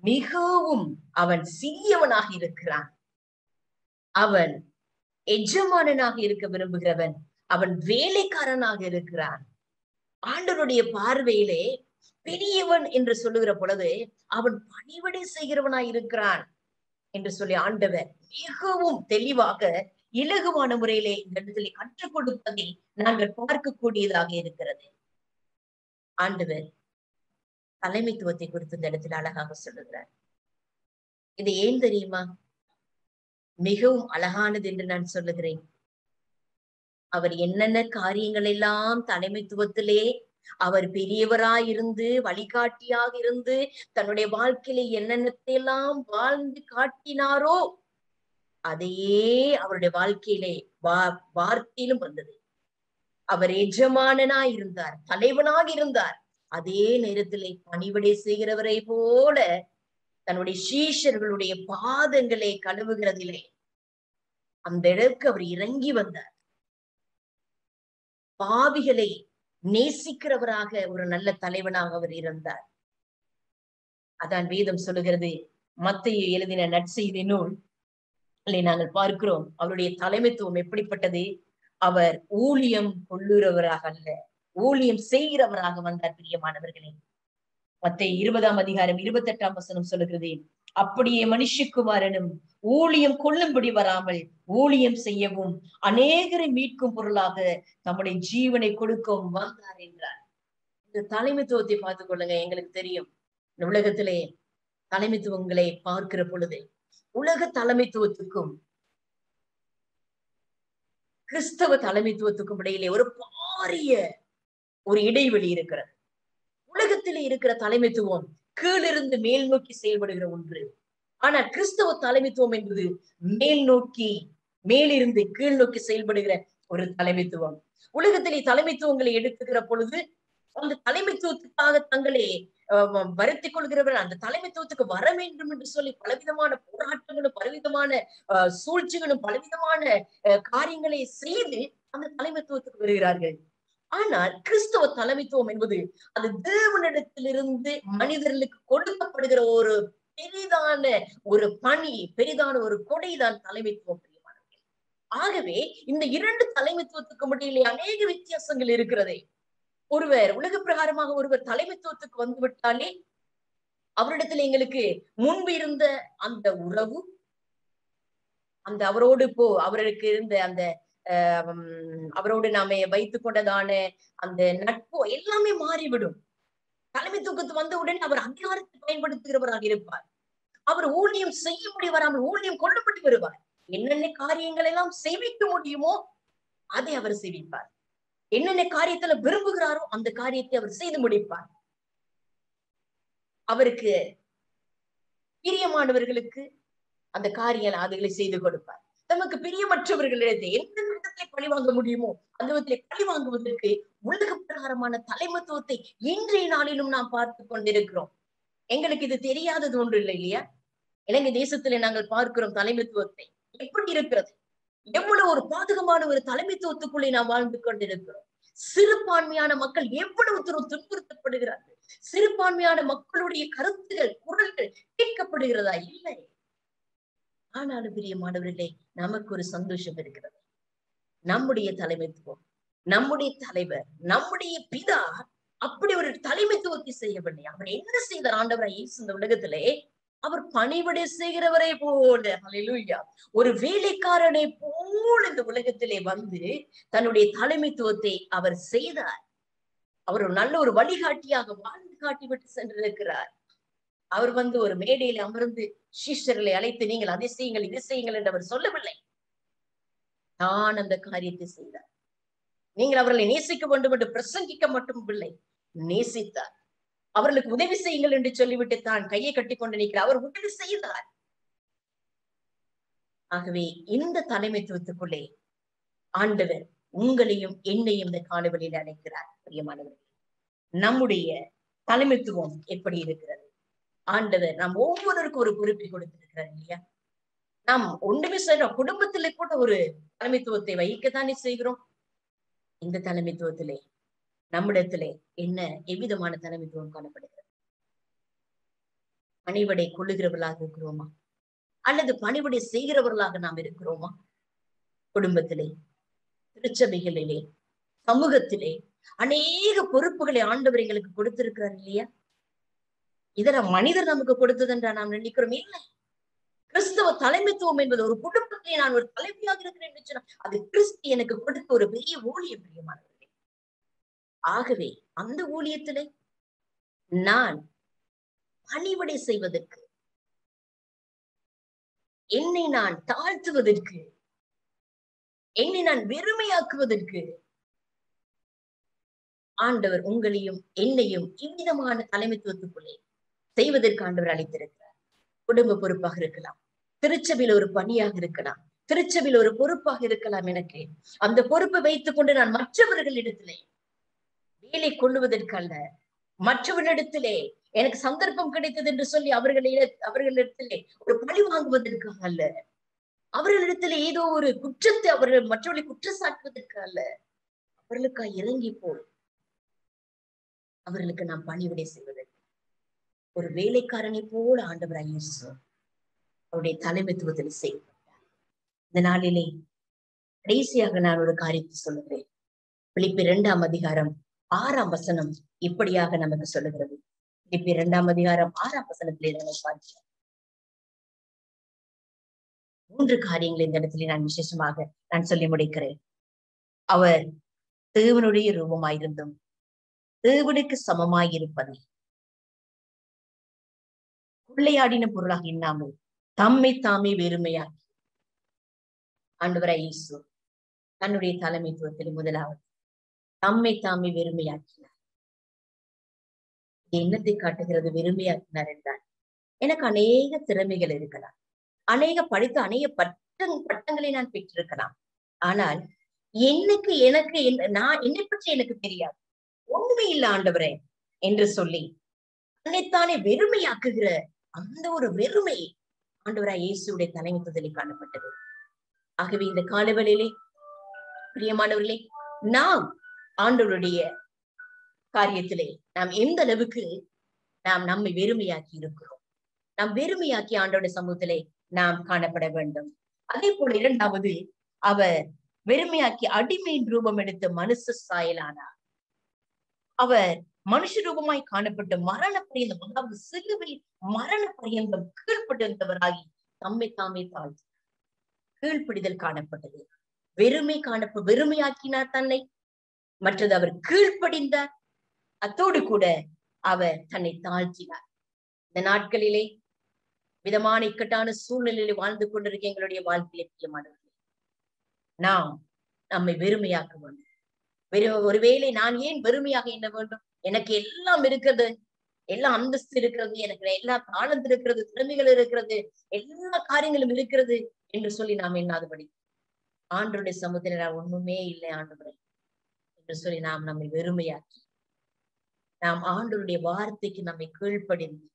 மிகவும் அவன் சிறியவனாக இருக்கிறான். அவன் எஜமானனாக இருக்க விரும்புகிறவன் அவன் வேலைக்காரனாக இருக்கிறான். ஆண்டவருடைய பார்வையிலே பெரியவன் என்று சொல்லுகிற பொழுது அவன் பணிவிடை செய்கிறவனாய் இருக்கிறான் என்று சொல்லி ஆண்டவர் மிகவும் தெளிவாக இலகுவான முறையிலே இந்த இடத்துல கற்றுக் கொடுப்பதை நாங்கள் பார்க்கக்கூடியதாக இருக்கிறது. ஆண்டவர் தலைமைத்துவத்தை குறித்து இந்த இடத்துல அழகாக சொல்லுகிறார். இது ஏன் தெரியுமா? மிகவும் அழகானது என்று நான் சொல்லுகிறேன். அவர் என்னென்ன காரியங்கள் எல்லாம் தலைமைத்துவத்திலே அவர் பெரியவராயிருந்து வழிகாட்டியாக இருந்து தன்னுடைய வாழ்க்கையில என்னென்னத்தை எல்லாம் வாழ்ந்து காட்டினாரோ அதையே அவருடைய வாழ்க்கையிலே வார்த்தையிலும் வந்தது. அவர் எஜமானனாய் இருந்தார், தலைவனாக இருந்தார். அதே நேரத்திலே பணிவிடை செய்கிறவரை போல தன்னுடைய சீஷர்களுடைய பாதங்களை கழுவுகிறதிலே அந்த இடத்துக்கு அவர் இறங்கி வந்தார். பாவிகளை நேசிக்கிறவராக ஒரு நல்ல தலைவனாக அவர் இருந்தார். அதான் வேதம் சொல்லுகிறது. மத்தேயு எழுதின நற்செய்தி நூல் நாங்கள் பார்க்கிறோம் அவருடைய தலைமைத்துவம் எப்படிப்பட்டது. அவர் ஊழியம் கொள்ளுறவராக அல்ல, ஊழியம் செய்கிறவராக வந்தார். பிரியமானவர்களே, மத்தேயு 20:28 சொல்லுகிறது, அப்படியே மனுஷகுமாரனும் ஊழியம் கொள்ளும்படி வராமல் ஊழியம் செய்யவும் அநேகரை மீட்கும் பொருளாக தம்முடைய ஜீவனை கொடுக்கவும் வந்தார் என்றார். இந்த தலைமைத்துவத்தை பார்த்துக் கொள்ளுங்க. எங்களுக்கு தெரியும், இந்த உலகத்திலே தலைமைத்துவங்களை பார்க்கிற பொழுது உலக தலைமைத்துவத்துக்கும் கிறிஸ்தவ தலைமைத்துவத்துக்கும் இடையிலே ஒரு பாரிய ஒரு இடைவெளி இருக்கிறது. உலகத்திலே இருக்கிற தலைமைத்துவம் கீழிருந்து மேல் நோக்கி செயல்படுகிற ஒன்று. ஆனால் கிறிஸ்தவ தலைமைத்துவம் என்பது மேல் நோக்கி, மேலிருந்து கீழ் நோக்கி செயல்படுகிற ஒரு தலைமைத்துவம். உலகத்திலே தலைமைத்துவங்களை எடுத்துக்கிற பொழுது அந்த தலைமைத்துவத்துக்காக தங்களை வருத்திக் கொள்கிறவர்கள் அந்த தலைமைத்துவத்துக்கு வர வேண்டும் என்று சொல்லி பலவிதமான போராட்டங்களும் பலவிதமான சூழ்ச்சிகளும் பலவிதமான காரியங்களை செய்து அந்த தலைமைத்துவத்துக்கு வருகிறார்கள். ஆனால் கிறிஸ்தவ தலைமைத்துவம் என்பது அது தேவனிடத்திலிருந்து மனிதர்களுக்கு கொடுக்கப்படுகிற ஒரு பெரிதான ஒரு பணி, பெரிதான ஒரு கொடைதான் தலைமைத்துவம். பிரியமானவர்களே, ஆகவே இந்த இரண்டு தலைமைத்துவத்துக்கு இடையிலே அநேக வித்தியாசங்கள் இருக்கிறதே. ஒருவர் உலக பிரகாரமாக ஒருவர் தலைமைத்துவத்துக்கு வந்துவிட்டாலே அவரிடத்துல எங்களுக்கு முன்பு இருந்த அந்த உறவு, அந்த அவரோடு அவருக்கு இருந்த அந்த அவரோடு நாம வைத்துக் கொண்டதான அந்த நட்போ எல்லாமே மாறிவிடும். தலைமைத்துவத்துக்கு வந்த உடனே அவர் அதிகாரத்தை பயன்படுத்துகிறவராக இருப்பார். அவர் ஊழியம் செய்யும்படி வராமல் ஊழியம் கொள்ளப்பட்டு வருவார். என்னென்ன காரியங்கள் எல்லாம் செய்விக்க முடியுமோ அதை அவர் செய்விப்பார். என்னென்ன காரியத்துல விரும்புகிறாரோ அந்த காரியத்தை அவர் செய்து முடிப்பார். அவருக்கு பிரியமானவர்களுக்கு அந்த காரியம் அதுகளை செய்து கொடுப்பார். நமக்கு பிரியமற்றவர்களிடத்தை எந்த விதத்தை பழி வாங்க முடியுமோ அந்த விதத்தை பழி வாங்குவதற்கு உலக பிரகாரமான தலைமைத்துவத்தை இன்றைய நாளிலும் நாம் பார்த்து கொண்டிருக்கிறோம். எங்களுக்கு இது தெரியாதது ஒன்று இல்லை இல்லையா? இலங்கை தேசத்துல நாங்கள் பார்க்கிறோம் தலைமைத்துவத்தை எப்படி இருக்கிறது. எவ்வளவு ஒரு பாதகமான ஒரு தலைமைத்துவத்துக்குள்ளே நாம் வாழ்ந்து கொண்டிருக்கிறோம். சிறுபான்மையான மக்கள் எவ்வளவு துன்புறுத்தப்படுகிறார்கள். சிறுபான்மையான மக்களுடைய கருத்துகள், குரல்கள் கேட்கப்படுகிறதா? இல்லை. ஆனாலும் பிரியமானவர்களே, நமக்கு ஒரு சந்தோஷம் இருக்கிறது. நம்முடைய தலைமைத்துவம், நம்முடைய தலைவர், நம்முடைய பிதா அப்படி ஒரு தலைமைத்துவத்தை செய்யவில்லை. அவர் என்ன செய்தார்? ஆண்டவராய் இயேசு இந்த உலகத்திலே அவர் பணிவிடை செய்கிறவரை போல, ஹல்லேலூயா, ஒரு வேலைக்காரனை போல் இந்த உலகத்திலே வந்து தன்னுடைய தலைமைத்துவத்தை அவர் செய்தார். அவர் ஒரு நல்ல ஒரு வழிகாட்டியாக வாழ்ந்து காட்டிவிட்டு சென்றிருக்கிறார். அவர் வந்து ஒரு மேடையில அமர்ந்து சீஷர்களை அழைத்து நீங்கள் அதை செய்யுங்கள் இதை செய்யுங்கள் என்று அவர் சொல்லவில்லை. தான் அந்த காரியத்தை செய்தார். நீங்கள் அவர்களை நேசிக்க வேண்டும் என்று பிரசங்கிக்க மட்டும் இல்லை, நேசித்தார். அவர்களுக்கு உதவி செய்யுங்கள் என்று சொல்லிவிட்டு தான் கையை கட்டி கொண்டு நிற்கிறார். அவர் உதவி செய்தார். ஆகவே இந்த தலைமைத்துவத்துக்குள்ளே ஆண்டவர் உங்களையும் என்னையும் இந்த காணொளியில் அழைக்கிறார். பிரியமானவர்களே, நம்முடைய தலைமைத்துவம் எப்படி இருக்கிறது? ஆண்டவர் நாம் ஒவ்வொருவருக்கும் ஒரு பொறுப்பை கொடுத்திருக்கிறார் இல்லையா? நாம் ஒன்றுமே செய்யறோம். குடும்பத்திலே கூட ஒரு தலைமைத்துவத்தை வைக்கத்தானே செய்கிறோம். இந்த தலைமைத்துவத்திலே நம்மிடத்திலே என்ன எவ்விதமான தலைமைத்துவம் காணப்படுகிறது? பணிவிடை கொள்ளுகிறவர்களாக இருக்கிறோமா அல்லது பணிவிடை செய்கிறவர்களாக நாம் இருக்கிறோமா? குடும்பத்திலே, திருச்சபைகளிலே, சமூகத்திலே அநேக பொறுப்புகளை ஆண்டவர் எங்களுக்கு கொடுத்திருக்கிறார் இல்லையா? இதெல்லாம் மனிதர் நமக்கு கொடுத்ததென்றா நாம் நினைக்கிறோம்? இல்லை. கிறிஸ்தவ தலைமைத்துவம் என்பது ஒரு குடும்பத்தை நான் ஒரு தலைவியாக இருக்கிறேன் என்று சொன்னா அது கிறிஸ்து எனக்கு கொடுத்த ஒரு பெரிய ஊழியம். பிரியமானவர்களே, ஆகவே அந்த ஊழியத்திலே நான் பணிவிடை செய்வதற்கு, என்னை நான் தாழ்த்துவதற்கு, என்னை நான் வெறுமையாக்குவதற்கு ஆண்டவர் உங்களையும் என்னையும் இவ்விதமான தலைமைத்துவத்துக்குள்ளே செய்வதற்கு ஆண்டவர் அழைத்திருக்கிறார். குடும்ப பொறுப்பாக இருக்கலாம், திருச்சபையில் ஒரு பணியாக இருக்கலாம், திருச்சபையில் ஒரு பொறுப்பாக இருக்கலாம். எனக்கு அந்த பொறுப்பை வைத்துக் கொண்டு நான் மற்றவர்களிடத்திலே வேலை கொள்ளுவதற்கு அல்ல, மற்றவர்களிடத்திலே எனக்கு சந்தர்ப்பம் கிடைத்தது என்று சொல்லி அவர்களிடத்திலே ஒரு பழி வாங்குவதற்காக அல்ல, அவர்களிடத்திலே ஏதோ ஒரு குற்றத்தை அவர்கள் மற்றவர்களை குற்றச்சாட்டுவதற்கு அல்ல, அவர்களுக்காக இறங்கி போய் அவர்களுக்கு நாம் பணிவிடை செய்வது ஒரு வேலைக்காரனை போல ஆண்டவராய் இயேசு அவருடைய தலைமைத்துவத்தில் செய்யப்பட்டார். இந்த நாளிலே கடைசியாக நான் ஒரு காரியத்தை சொல்லுகிறேன். பிலிப்பியர் 2ஆம் அதிகாரம் 6ஆம் வசனம் இப்படியாக நமக்கு சொல்லுகிறது. பிலிப்பியர் 2ஆம் அதிகாரம் 6ஆம் வசனத்திலே நம்ம பார்க்கிறோம். 3 காரியங்கள் இந்த இடத்துல நான் விசேஷமாக நான் சொல்லி முடிக்கிறேன். அவர் தேவனுடைய ரூபமாயிருந்தும் தேவனுக்கு சமமாயிருப்பதை கொள்ளையாடின பொருளாக எண்ணாமல் தம்மை தாமே வெறுமையாக்கி ஆண்டவராய் இயேசு தன்னுடைய தலைமைத்துவத்தில் முதலாவது தம்மை தாமே வெறுமையாக்கினார். என்னத்தை காட்டுகிறது? வெறுமையாக்கினார் என்றால் எனக்கு அநேக திறமைகள் இருக்கலாம், அநேக படித்த அநேக பட்டங்களை நான் பெற்றிருக்கலாம். ஆனால் எனக்கு நான் என்னை பற்றி எனக்கு தெரியாது, ஒண்ணுமே இல்லை ஆண்டவரே என்று சொல்லி தன்னைத்தானே வெறுமையாக்குகிற அந்த ஒரு வெறுமை ஆண்டவராய் இயேசுடைய தலைமைத்துவத்தில் காணப்பட்டது. ஆகவே இந்த காலவெளியிலே பிரியமானவர்களே, நாம் ஆண்டவருடைய காரியத்திலே நாம் எந்த அளவுக்கு நாம் நம்மை வெறுமையாக்கி இருக்கிறோம், நாம் வெறுமையாக்கி ஆண்டவருடைய சமூகத்திலே நாம் காணப்பட வேண்டும். அதே போல 2வது, அவர் வெறுமையாக்கி அடிமையின் ரூபம் எடுத்து மனுஷ சாயலானார். அவர் மனுஷ ரூபமாய் காணப்பட்டு மரண பரியந்தம், அதாவது சிலுவையில் மரண பரியந்தம் கீழ்ப்பட்டிருந்தவராகி தம்மை தாமே தாழ்த்தி கீழ்ப்பிடிதல் காணப்பட்டது. வெறுமையாக்கினார் தன்னை. மற்றது அவர் கீழ்ப்படிந்தார். அத்தோடு கூட அவர் தன்னை தாழ்த்தினார். இந்த நாட்களிலே விதமான இக்கட்டான சூழ்நிலையில வாழ்ந்து கொண்டிருக்க எங்களுடைய வாழ்க்கையிலே பிரியமானவர்களே, நாம் நம்மை வெறுமையாக்க வேண்டும். ஒருவேளை நான் ஏன் வெறுமையாக எண்ண வேண்டும்? எனக்கு எல்லாம் இருக்கிறது, எல்லா அந்தஸ்து இருக்கிறது, எனக்கு எல்லா தாளந்து இருக்கிறது, திறமைகள் இருக்கிறது, எல்லா காரியங்களும் இருக்கிறது என்று சொல்லி நாம் எண்ணாதபடி ஆண்டவருடைய சமூகத்தில் நான் ஒண்ணுமே இல்லை ஆண்டவரே என்று சொல்லி நாம் நம்மை வெறுமையாக்கி நாம் ஆண்டவருடைய வார்த்தைக்கு நம்மை கீழ்ப்படிந்து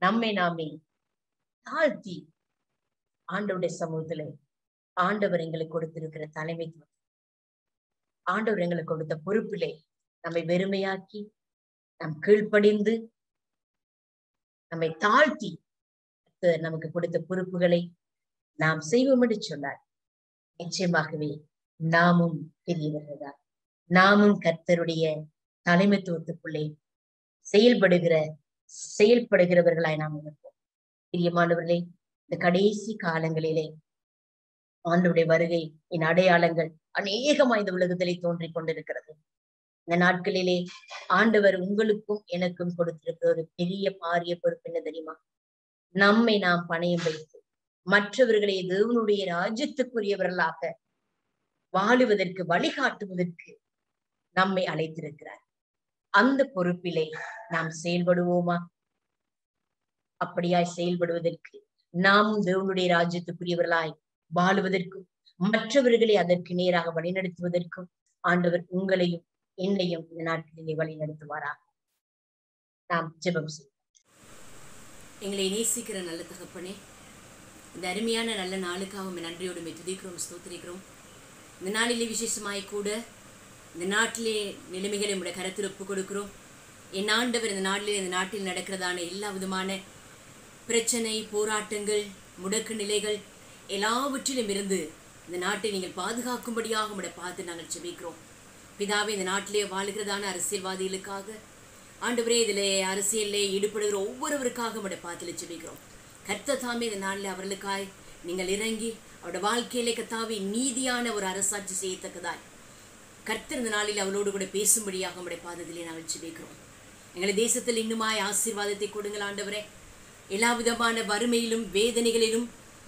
நம்மை நாமே தாழ்த்தி ஆண்டவருடைய சமூகத்திலே ஆண்டவர் எங்களுக்கு கொடுத்திருக்கிற தலைமைத்துவம், ஆண்டவர் எங்களுக்கு கொடுத்த பொறுப்பிலே நம்மை வெறுமையாக்கி நாம் கீழ்ப்படிந்து நம்மை தாழ்த்தி நமக்கு கொடுத்த பொறுப்புகளை நாம் செய்வோம் என்று சொன்னார். நிச்சயமாகவே நாமும் பெரியவர்கள்தான், நாமும் கர்த்தருடைய தலைமைத்துவத்துக்குள்ளே செயல்படுகிறவர்களாய் நாம் இருப்போம். பிரியமானவர்களே, இந்த கடைசி காலங்களிலே ஆண்டவருடைய வருகை என் அடையாளங்கள் அநேகமாய் இந்த உலகத்திலே தோன்றிக் கொண்டிருக்கிறது. இந்த நாட்களிலே ஆண்டவர் உங்களுக்கும் எனக்கும் கொடுத்திருக்கிற ஒரு பெரிய பாரிய பொறுப்பு என்ன தெரியுமா? நம்மை நாம் பணயம் வைத்து மற்றவர்களை தேவனுடைய ராஜ்யத்துக்குரியவர்களாக வாழுவதற்கு வழிகாட்டுவதற்கு நம்மை அழைத்திருக்கிறார். அந்த பொறுப்பிலே நாம் செயல்படுவோமா? அப்படியாய் செயல்படுவதற்கு நாமும் தேவனுடைய ராஜ்யத்துக்குரியவர்களாய் வாழுவதற்கும் மற்றவர்களை அதற்கு நேராக வழிநடத்துவதற்கும் ஆண்டவர் உங்களையும் என்னையும் இந்த நாட்களிலே வழி நடத்துவாராக. நாம் ஜெபம் செய்வோம். எங்களை நேசிக்கிற நல்ல தகப்பனே, இந்த அருமையான நல்ல நாளுக்காக நன்றியோடு துதிக்கிறோம், ஸ்தோத்திரிக்கிறோம். இந்த நாளிலே விசேஷமாய் கூட இந்த நாட்டிலே நிலைமைகளை உடைய கருத்தில் ஒப்புக் கொடுக்கிறோம். என் ஆண்டவர் இந்த நாட்டில் நடக்கிறதான எல்லா விதமான பிரச்சனை, போராட்டங்கள், முடக்கு நிலைகள் எல்லாவற்றிலும் இருந்து இந்த நாட்டை நீங்கள் பாதுகாக்கும்படியாக உடைய பார்த்து நாங்கள் ஜெபிக்கிறோம். பிதாவே, இந்த நாட்டிலே வாழ்கிறதான அரசியல்வாதிகளுக்காக ஆண்டவரே, இதிலே அரசியலிலே ஈடுபடுகிற ஒவ்வொருவருக்காக உடைய பார்த்து ஜெபிக்கிறோம். கர்த்தர் தாமே இந்த நாளில் அவர்களுக்காய் நீங்கள் இறங்கி அவருடைய வாழ்க்கையிலே கர்த்தாவே நீதியான ஒரு அரசாட்சி செய்யத்தக்கதாய் கர்த்தர் இந்த நாளில் அவளோடு கூட பேசும்படியாக உடைய பாதத்திலே நாங்கள் ஜெபிக்கிறோம். எங்கள் தேசத்தில் இன்னுமாய் ஆசீர்வாதத்தை கொடுங்கள் ஆண்டவரே. எல்லா விதமான வறுமையிலும் வேதனைகளிலும்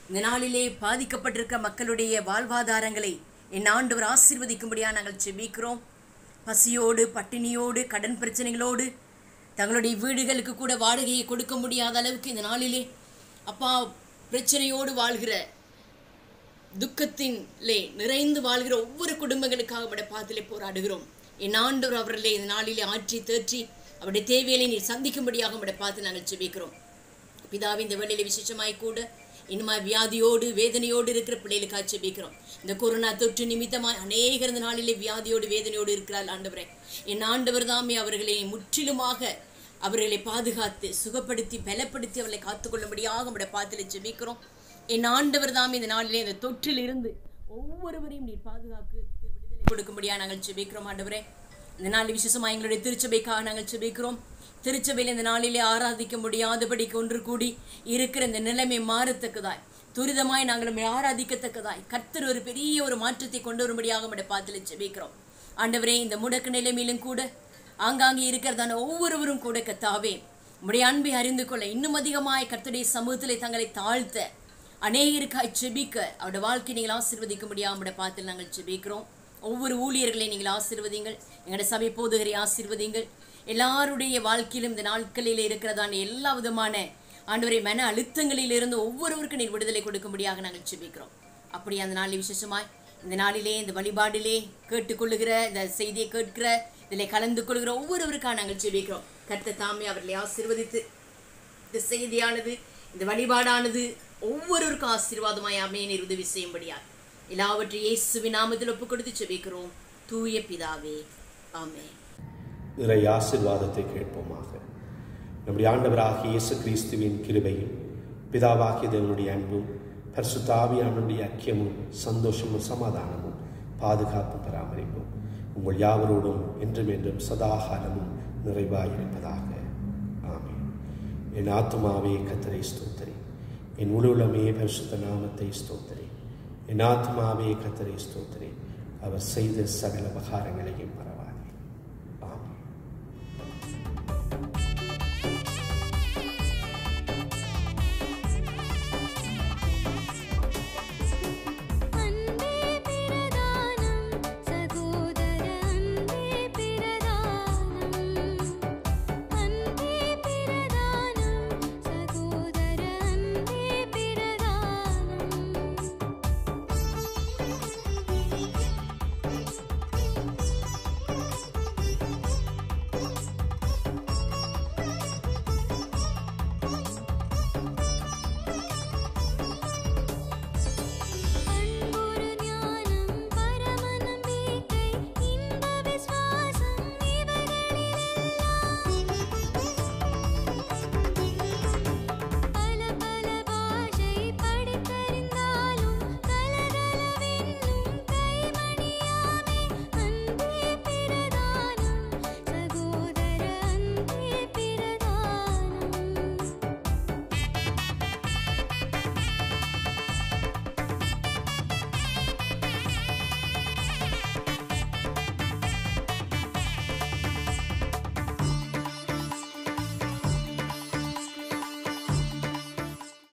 இந்த நாளிலே பாதிக்கப்பட்டிருக்க மக்களுடைய வாழ்வாதாரங்களை என் ஆண்டவர் ஆசீர்வதிக்கும்படியாக நாங்கள் ஜெபிக்கிறோம். பசியோடு, பட்டினியோடு, கடன் பிரச்சனைகளோடு தங்களுடைய வீடுகளுக்கு கூட வாடகையை கொடுக்க முடியாத அளவுக்கு இந்த நாளிலே அப்பா பிரச்சனையோடு வாழ்கிற, துக்கத்திலே நிறைந்து வாழ்கிற ஒவ்வொரு குடும்பங்களுக்காக அவருடைய பாதத்திலே போராடுகிறோம். என் ஆண்டவர் அவர்களே இந்த நாளிலே ஆற்றி தேற்றி அவருடைய தேவையை நீர் சந்திக்கும்படியாக அவருடைய பார்த்து நாங்கள் ஜெபிக்கிறோம். பிதாவின் இந்த வேளையிலே விசேஷமாய் கூட இன்னுமா வியாதியோடு வேதனையோடு இருக்கிற பிள்ளைகளுக்காக ஜெபிக்கிறோம். இந்த கொரோனா தொற்று நிமித்தமாய் அநேகர் இந்த நாளிலே வியாதியோடு வேதனையோடு இருக்கிறார் ஆண்டவரே. என் ஆண்டவர் தாமே அவர்களை முற்றிலுமாக அவர்களை பாதுகாத்து சுகப்படுத்தி பலப்படுத்தி அவர்களை காத்துக்கொள்ளும்படியாக நம்முடைய பாத்திர ஜெபிக்கிறோம். என் ஆண்டவர் தாமே இந்த நாளிலே இந்த தொற்றில் இருந்து ஒவ்வொருவரையும் நீர் பாதுகாத்து விடுதலை கொடுக்கும்படியாக நாங்கள் ஜெபிக்கிறோம் ஆண்டவரே. இந்த நாள் விசேஷமாக எங்களுடைய திருச்சபைக்காக நாங்கள் ஜெபிக்கிறோம். திருச்சபையில் இந்த நாளிலே ஆராதிக்க முடியாதபடிக்கு ஒன்று கூடி இருக்கிற இந்த நிலைமை மாறத்தக்கதாய் துரிதமாய் நாங்கள் ஆராதிக்கத்தக்கதாய் கர்த்தர் ஒரு பெரிய ஒரு மாற்றத்தை கொண்டு வரும்படியாக நம்முடைய பாத்திர ஜெபிக்கிறோம் ஆண்டவரே. இந்த முடக்கு நிலைமையிலும் கூட ஆங்காங்கே இருக்கிறதான ஒவ்வொருவரும் கூட கர்த்தாவே உம்முடைய அன்பை அறிந்து கொள்ள இன்னும் அதிகமாய் கர்த்தருடைய சமூகத்திலே தங்களை தாழ்த்த அநேகருக்காய் ஜெபிக்க அவருடைய வாழ்க்கை நீங்கள் ஆசீர்வதிக்கும்படியாக நம்முடைய பாத்திர நாங்கள் ஜெபிக்கிறோம். ஒவ்வொரு ஊழியர்களையும் நீங்கள் ஆசீர்வதிங்கள். எங்களுடைய சபை போதகரை ஆசீர்வதிங்கள். எல்லாருடைய வாழ்க்கையிலும் இந்த நாட்களில் இருக்கிறதான எல்லா விதமான ஆண்டவரை மன அழுத்தங்களில் இருந்து ஒவ்வொருவருக்கும் நீர் விடுதலை கொடுக்கும்படியாக நாங்கள் ஜெபிக்கிறோம். அப்படி அந்த நாளில் விசேஷமாய் இந்த நாளிலே இந்த வழிபாடிலே கேட்டுக்கொள்ளுகிற இந்த செய்தியை கேட்கிற இதில் கலந்து கொள்கிற ஒவ்வொருவருக்காக நாங்கள் ஜெபிக்கிறோம். கர்த்தர் தாமே அவர்களை ஆசீர்வதித்து இந்த செய்தியானது இந்த வழிபாடானது ஒவ்வொருவருக்கும் ஆசீர்வாதமாய் அமைய நீர் உதவி செய்யும்படியாக எல்லாவற்றையும் இயேசுவின் நாமத்தில் ஒப்புக் கொடுத்து ஜெபிக்கிறோம் தூய பிதாவே, ஆமென். இறை ஆசீர்வாதத்தை கேட்போமாக. நம்முடைய ஆண்டவராகிய இயேசு கிறிஸ்துவின் கிருபையும் பிதாவாகிய தேவனுடைய அன்பும் பரிசுத்த ஆவியானவருடைய ஐக்கியமும் சந்தோஷமும் சமாதானமும் பாதுகாப்பும் பராமரிப்பும் உங்கள் யாவரோடும் என்றும் என்றும் சதாகாலமும் நிறைவாயிருப்பதாக. ஆமென். என் ஆத்துமாவே கர்த்தரை ஸ்தோத்திரி, என் முழுவலமே பரிசுத்த நாமத்தை ஸ்தோத்திரி. என் ஆத்துமாவே கர்த்தரை ஸ்தோத்திரி, அவர் செய்த சகல உபகாரங்களையும்